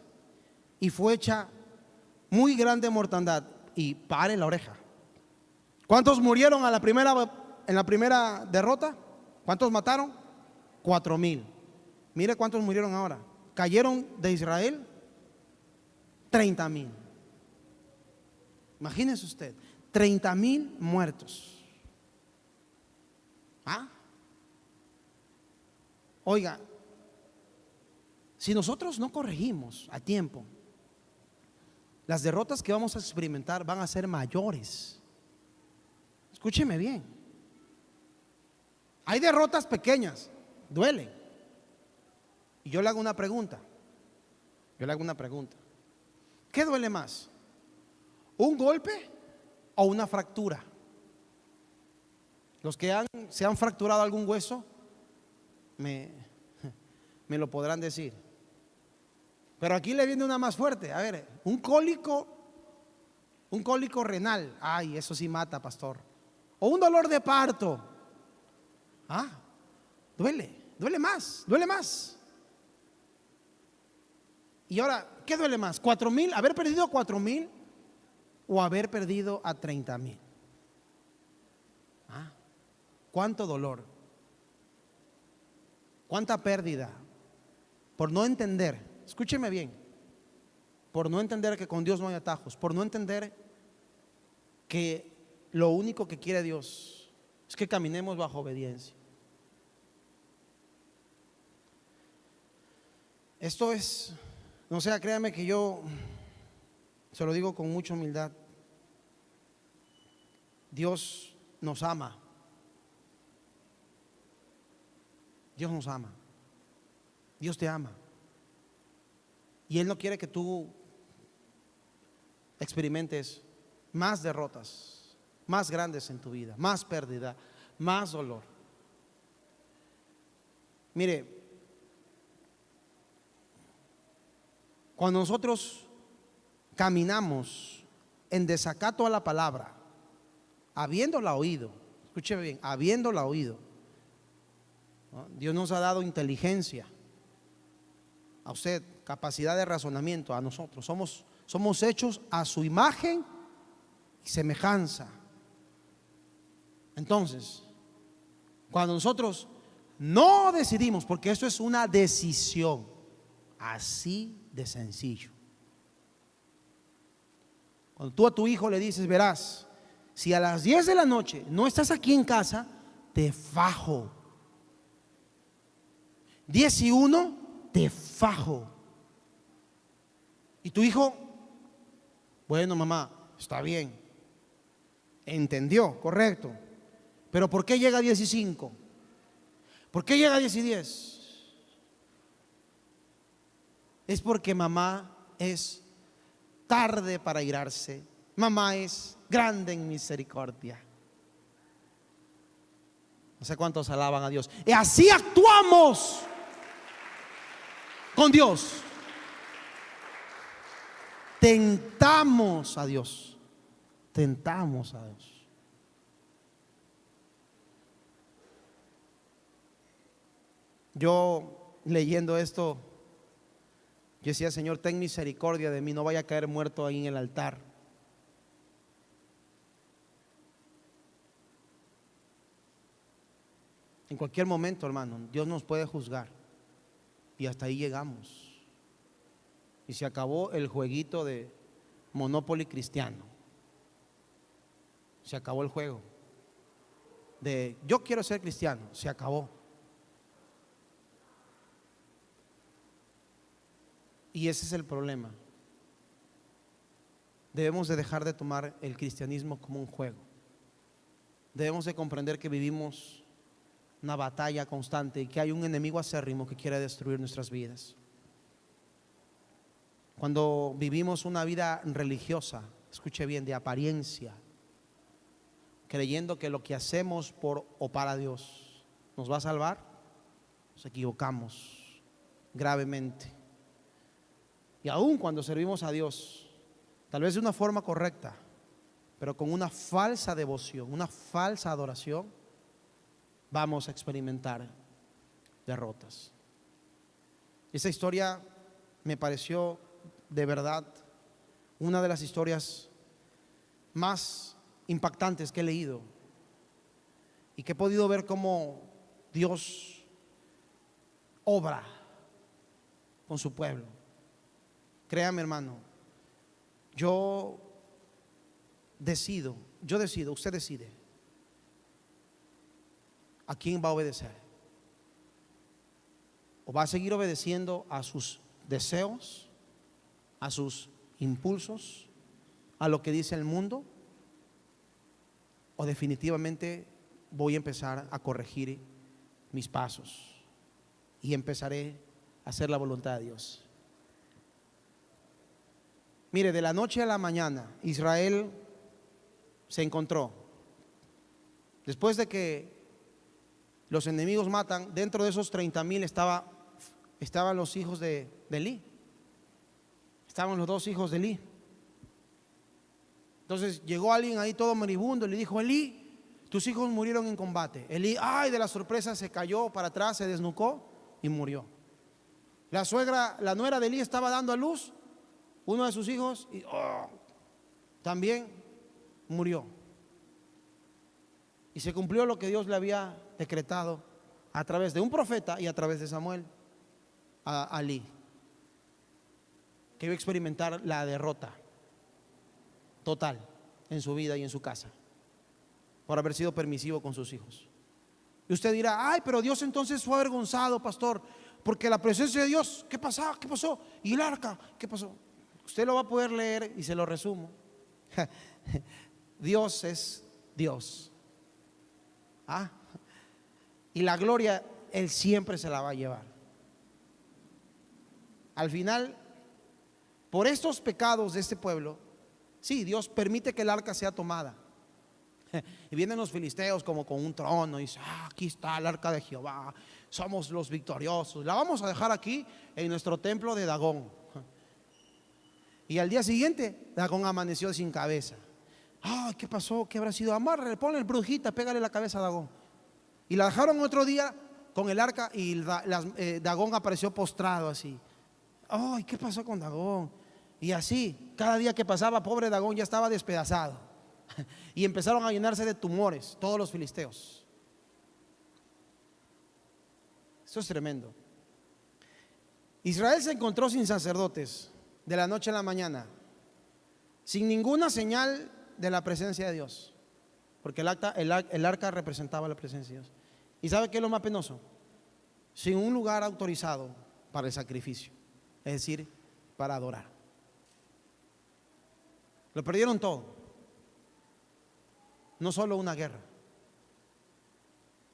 y fue hecha muy grande mortandad. Y pare la oreja. ¿Cuántos murieron en la primera derrota? ¿Cuántos mataron? 4,000. Mire cuántos murieron ahora. Cayeron de Israel 30,000. Imagínese usted, 30,000 muertos. Oiga, si nosotros no corregimos a tiempo, las derrotas que vamos a experimentar van a ser mayores. Escúcheme bien. Hay derrotas pequeñas, duelen. Y yo le hago una pregunta. ¿Qué duele más? ¿Un golpe o una fractura? Los que se han fracturado algún hueso me lo podrán decir. Pero aquí le viene una más fuerte. A ver, un cólico renal. Ay, eso sí mata, pastor. O un dolor de parto. Duele más. Y ahora, ¿qué duele más? ¿4,000? ¿Haber perdido a 4,000 o haber perdido a 30,000? ¿Cuánto dolor? ¿Cuánta pérdida? Por no entender, escúcheme bien, por no entender que con Dios no hay atajos, por no entender que lo único que quiere Dios es que caminemos bajo obediencia. Esto es, no sea, créame que yo se lo digo con mucha humildad. Dios nos ama. Dios nos ama. Dios te ama. Y Él no quiere que tú experimentes más derrotas, más grandes en tu vida, más pérdida, más dolor. Mire, cuando nosotros caminamos en desacato a la palabra, habiéndola oído, escúcheme bien, habiéndola oído, ¿no? Dios nos ha dado inteligencia, a usted capacidad de razonamiento, a nosotros somos hechos a su imagen y semejanza. Entonces, cuando nosotros no decidimos, porque esto es una decisión, así de sencillo. Cuando tú a tu hijo le dices, verás, si a las 10 de la noche no estás aquí en casa, te fajo. 10:01, te fajo. Y tu hijo, bueno, mamá, está bien, entendió, correcto. Pero ¿por qué llega a 10:05? ¿Por qué llega a 10:10? Es porque mamá es tarde para irarse. Mamá es grande en misericordia. No sé cuántos alaban a Dios. Y así actuamos con Dios. Tentamos a Dios. Tentamos a Dios. Yo leyendo esto, yo decía, Señor, ten misericordia de mí, no vaya a caer muerto ahí en el altar. En cualquier momento, hermano, Dios nos puede juzgar. Y hasta ahí llegamos. Y se acabó el jueguito de Monopoly cristiano. Se acabó el juego de yo quiero ser cristiano. Se acabó. Y ese es el problema. Debemos de dejar de tomar el cristianismo como un juego. Debemos de comprender que vivimos una batalla constante y que hay un enemigo acérrimo que quiere destruir nuestras vidas. Cuando vivimos una vida religiosa, escuche bien, de apariencia, creyendo que lo que hacemos por o para Dios nos va a salvar, nos equivocamos gravemente. Y aun cuando servimos a Dios, tal vez de una forma correcta, pero con una falsa devoción, una falsa adoración, vamos a experimentar derrotas. Esa historia me pareció de verdad una de las historias más impactantes que he leído y que he podido ver cómo Dios obra con su pueblo. Créame, hermano, yo decido, usted decide a quién va a obedecer. o va a seguir obedeciendo a sus deseos, a sus impulsos, a lo que dice el mundo, o definitivamente voy a empezar a corregir mis pasos y empezaré a hacer la voluntad de Dios. Mire, de la noche a la mañana Israel se encontró, después de que los enemigos matan, dentro de esos 30,000 estaban los hijos de Elí, estaban los 2 hijos de Elí. Entonces llegó alguien ahí todo moribundo y le dijo: Elí, tus hijos murieron en combate. Elí, ay, de la sorpresa, se cayó para atrás, se desnucó y murió. La nuera de Elí estaba dando a luz uno de sus hijos y también murió. Y se cumplió lo que Dios le había decretado a través de un profeta y a través de Samuel a Elí, que iba a experimentar la derrota total en su vida y en su casa por haber sido permisivo con sus hijos. Y usted dirá: ay, pero Dios entonces fue avergonzado, pastor, porque la presencia de Dios, ¿qué pasó? ¿Qué pasó? ¿Y el arca? ¿Qué pasó? Usted lo va a poder leer y se lo resumo. Dios es Dios. Y la gloria Él siempre se la va a llevar. Al final, por estos pecados de este pueblo, sí, Dios permite que el arca sea tomada. Y vienen los filisteos como con un trono y dicen: aquí está el arca de Jehová, somos los victoriosos, la vamos a dejar aquí en nuestro templo de Dagón. Y al día siguiente Dagón amaneció sin cabeza. ¿Qué pasó? ¿Qué habrá sido? Amárrale, ponle el brujita, pégale la cabeza a Dagón. Y la dejaron otro día con el arca y Dagón apareció postrado así. Ay, ¿qué pasó con Dagón? Y así, cada día que pasaba, pobre Dagón ya estaba despedazado. Y empezaron a llenarse de tumores todos los filisteos. Eso es tremendo. Israel se encontró sin sacerdotes de la noche a la mañana, sin ninguna señal de la presencia de Dios, porque el arca representaba la presencia de Dios. ¿Y sabe qué es lo más penoso? Sin un lugar autorizado para el sacrificio, es decir, para adorar. Lo perdieron todo. No solo una guerra.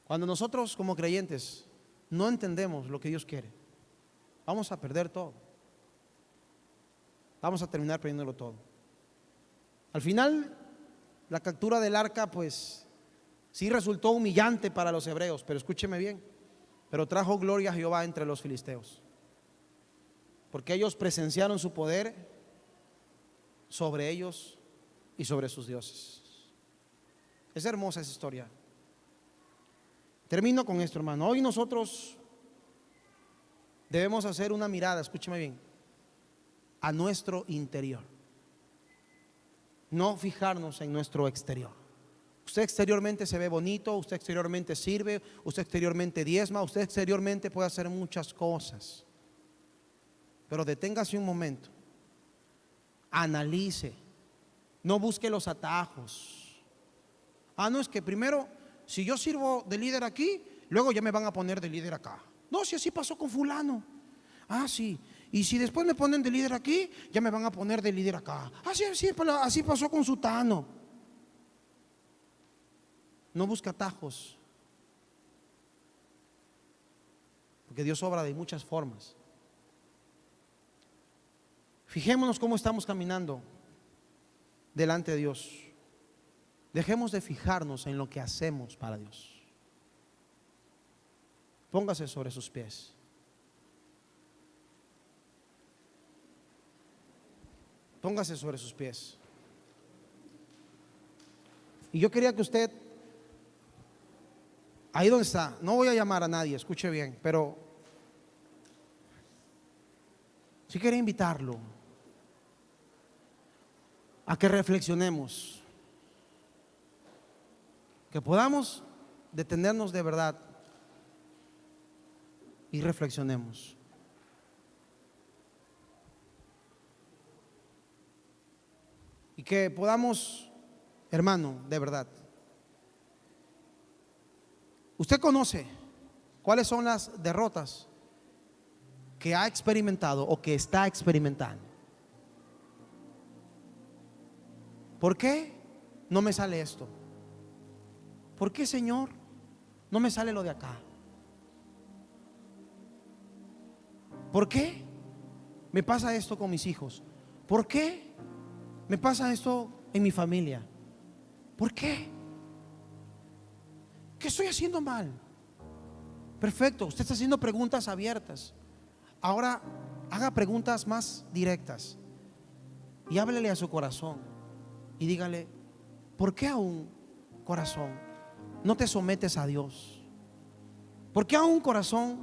Cuando nosotros como creyentes no entendemos lo que Dios quiere, vamos a perder todo. Vamos a terminar perdiéndolo todo. Al final, la captura del arca pues sí resultó humillante para los hebreos, pero escúcheme bien, pero trajo gloria a Jehová entre los filisteos, porque ellos presenciaron su poder sobre ellos y sobre sus dioses. Es hermosa esa historia. Termino con esto, hermano. Hoy nosotros debemos hacer una mirada, escúcheme bien, a nuestro interior, no fijarnos en nuestro exterior. Usted exteriormente se ve bonito, usted exteriormente sirve, usted exteriormente diezma, usted exteriormente puede hacer muchas cosas, pero deténgase un momento, analice, no busque los atajos. No, es que primero, si yo sirvo de líder aquí, luego ya me van a poner de líder acá. No, si así pasó con fulano. Sí. Y si después me ponen de líder aquí, ya me van a poner de líder acá. Así pasó con sutano. No busca atajos, porque Dios obra de muchas formas. Fijémonos cómo estamos caminando delante de Dios. Dejemos de fijarnos en lo que hacemos para Dios. Póngase sobre sus pies. Póngase sobre sus pies. Y yo quería que usted, ahí donde está, no voy a llamar a nadie, escuche bien, pero sí quería invitarlo a que reflexionemos, que podamos detenernos de verdad y reflexionemos. Y que podamos, hermano, de verdad, usted conoce cuáles son las derrotas que ha experimentado o que está experimentando. ¿Por qué no me sale esto? ¿Por qué, Señor, no me sale lo de acá? ¿Por qué me pasa esto con mis hijos? ¿Por qué me pasa esto en mi familia? ¿Por qué? ¿Qué estoy haciendo mal? Perfecto, usted está haciendo preguntas abiertas. Ahora haga preguntas más directas y háblele a su corazón y dígale: ¿por qué aún, corazón, no te sometes a Dios? ¿Por qué aún, corazón,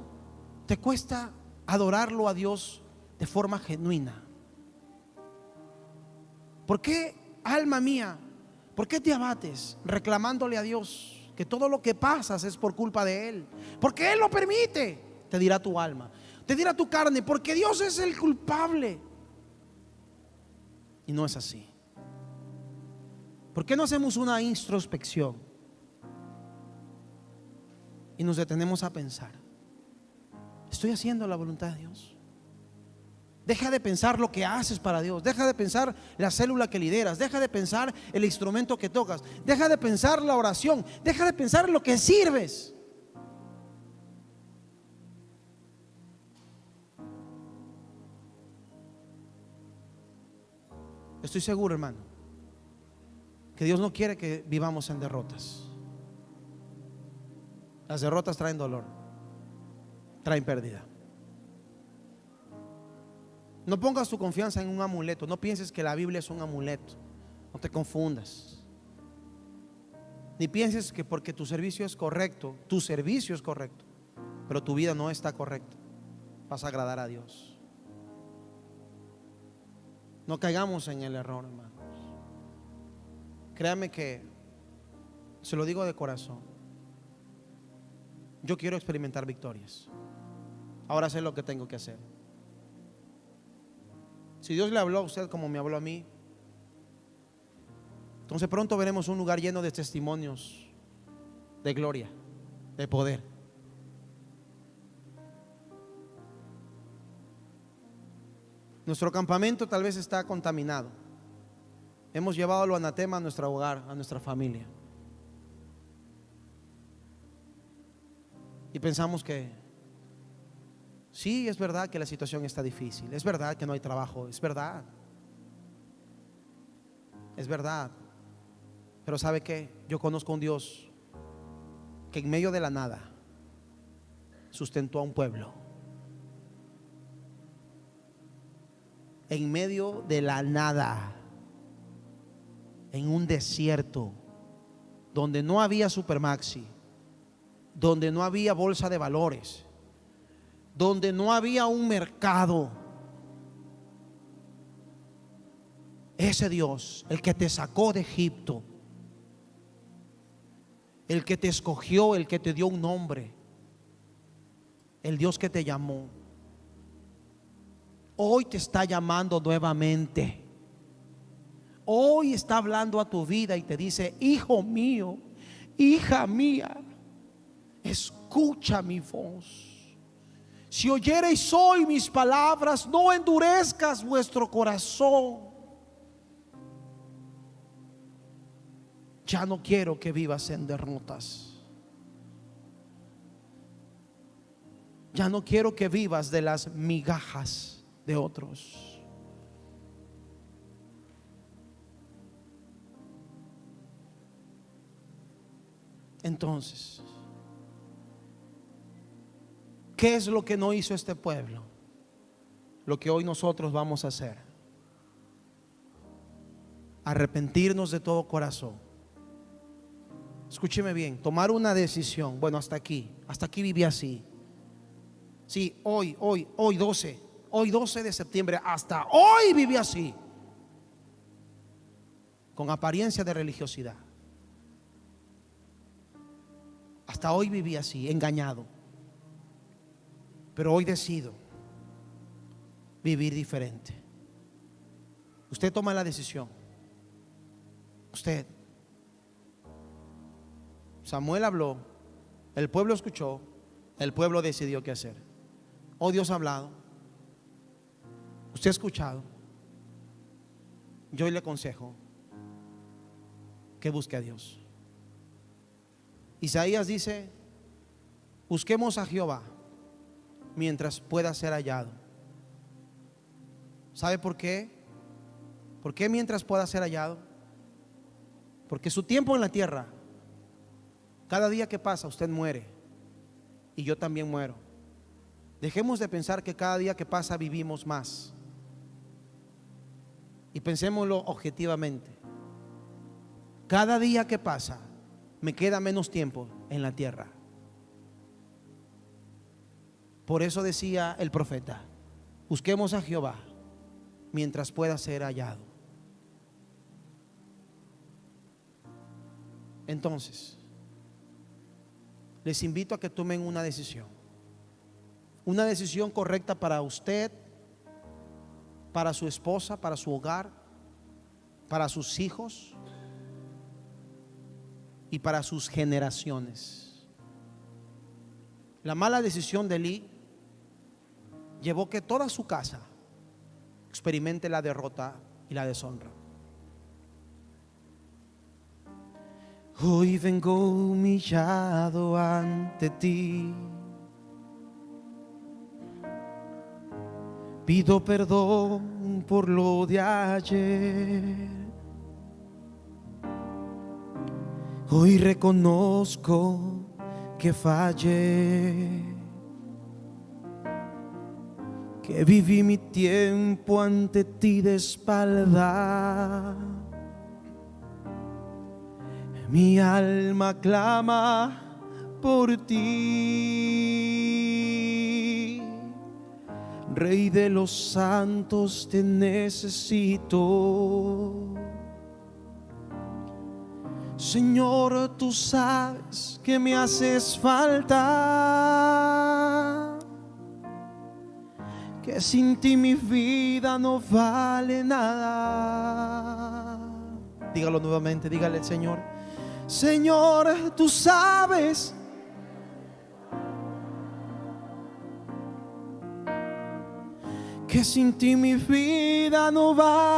te cuesta adorarlo a Dios de forma genuina? ¿Por qué, alma mía, por qué te abates reclamándole a Dios que todo lo que pasas es por culpa de Él? Porque Él lo permite, te dirá tu alma, te dirá tu carne, porque Dios es el culpable. Y no es así. ¿Por qué no hacemos una introspección y nos detenemos a pensar: ¿estoy haciendo la voluntad de Dios? Deja de pensar lo que haces para Dios. Deja de pensar la célula que lideras. Deja de pensar el instrumento que tocas. Deja de pensar la oración. Deja de pensar lo que sirves. Estoy seguro, hermano, que Dios no quiere que vivamos en derrotas. Las derrotas traen dolor, traen pérdida. No pongas tu confianza en un amuleto. No pienses que la Biblia es un amuleto. No te confundas. Ni pienses que porque tu servicio es correcto, pero tu vida no está correcta, vas a agradar a Dios. No caigamos en el error, hermanos. Créame que se lo digo de corazón. Yo quiero experimentar victorias. Ahora sé lo que tengo que hacer. Si Dios le habló a usted como me habló a mí, entonces pronto veremos un lugar lleno de testimonios de gloria, de poder. Nuestro campamento tal vez está contaminado. Hemos llevado lo anatema a nuestro hogar, a nuestra familia. Y pensamos que sí, es verdad que la situación está difícil. Es verdad que no hay trabajo. Es verdad. Es verdad. Pero ¿sabe qué? Yo conozco un Dios que en medio de la nada sustentó a un pueblo. En medio de la nada, en un desierto donde no había Supermaxi, donde no había bolsa de valores, donde no había un mercado. Ese Dios, el que te sacó de Egipto, el que te escogió, el que te dio un nombre, el Dios que te llamó, hoy te está llamando nuevamente. Hoy está hablando a tu vida y te dice: hijo mío, hija mía, escucha mi voz. Si oyereis hoy mis palabras, no endurezcas vuestro corazón. Ya no quiero que vivas en derrotas. Ya no quiero que vivas de las migajas de otros. Entonces, ¿qué es lo que no hizo este pueblo? Lo que hoy nosotros vamos a hacer: arrepentirnos de todo corazón. Escúcheme bien, tomar una decisión. Bueno, hasta aquí viví así. Sí, hoy 12 de septiembre, hasta hoy viví así, con apariencia de religiosidad. Hasta hoy viví así, engañado. Pero hoy decido vivir diferente. Usted toma la decisión. Usted. Samuel habló, el pueblo escuchó, el pueblo decidió qué hacer. Hoy Dios ha hablado, Usted ha escuchado. Yo hoy le aconsejo que busque a Dios. Isaías dice: busquemos a Jehová mientras pueda ser hallado. ¿Sabe por qué? ¿Por qué mientras pueda ser hallado? Porque su tiempo en la tierra, cada día que pasa usted muere y yo también muero. Dejemos de pensar que cada día que pasa vivimos más y pensémoslo objetivamente. Cada día que pasa me queda menos tiempo en la tierra. Por eso decía el profeta: busquemos a Jehová mientras pueda ser hallado. Entonces, les invito a que tomen una decisión correcta para usted, para su esposa, para su hogar, para sus hijos y para sus generaciones. La mala decisión de Elí llevó que toda su casa experimente la derrota y la deshonra. Hoy vengo humillado ante ti, pido perdón por lo de ayer. Hoy reconozco que fallé, que viví mi tiempo ante ti de espalda. Mi alma clama por ti, Rey de los santos, te necesito. Señor, tú sabes que me haces falta, que sin ti mi vida no vale nada. Dígalo nuevamente, dígale al Señor: Señor, tú sabes que sin ti mi vida no vale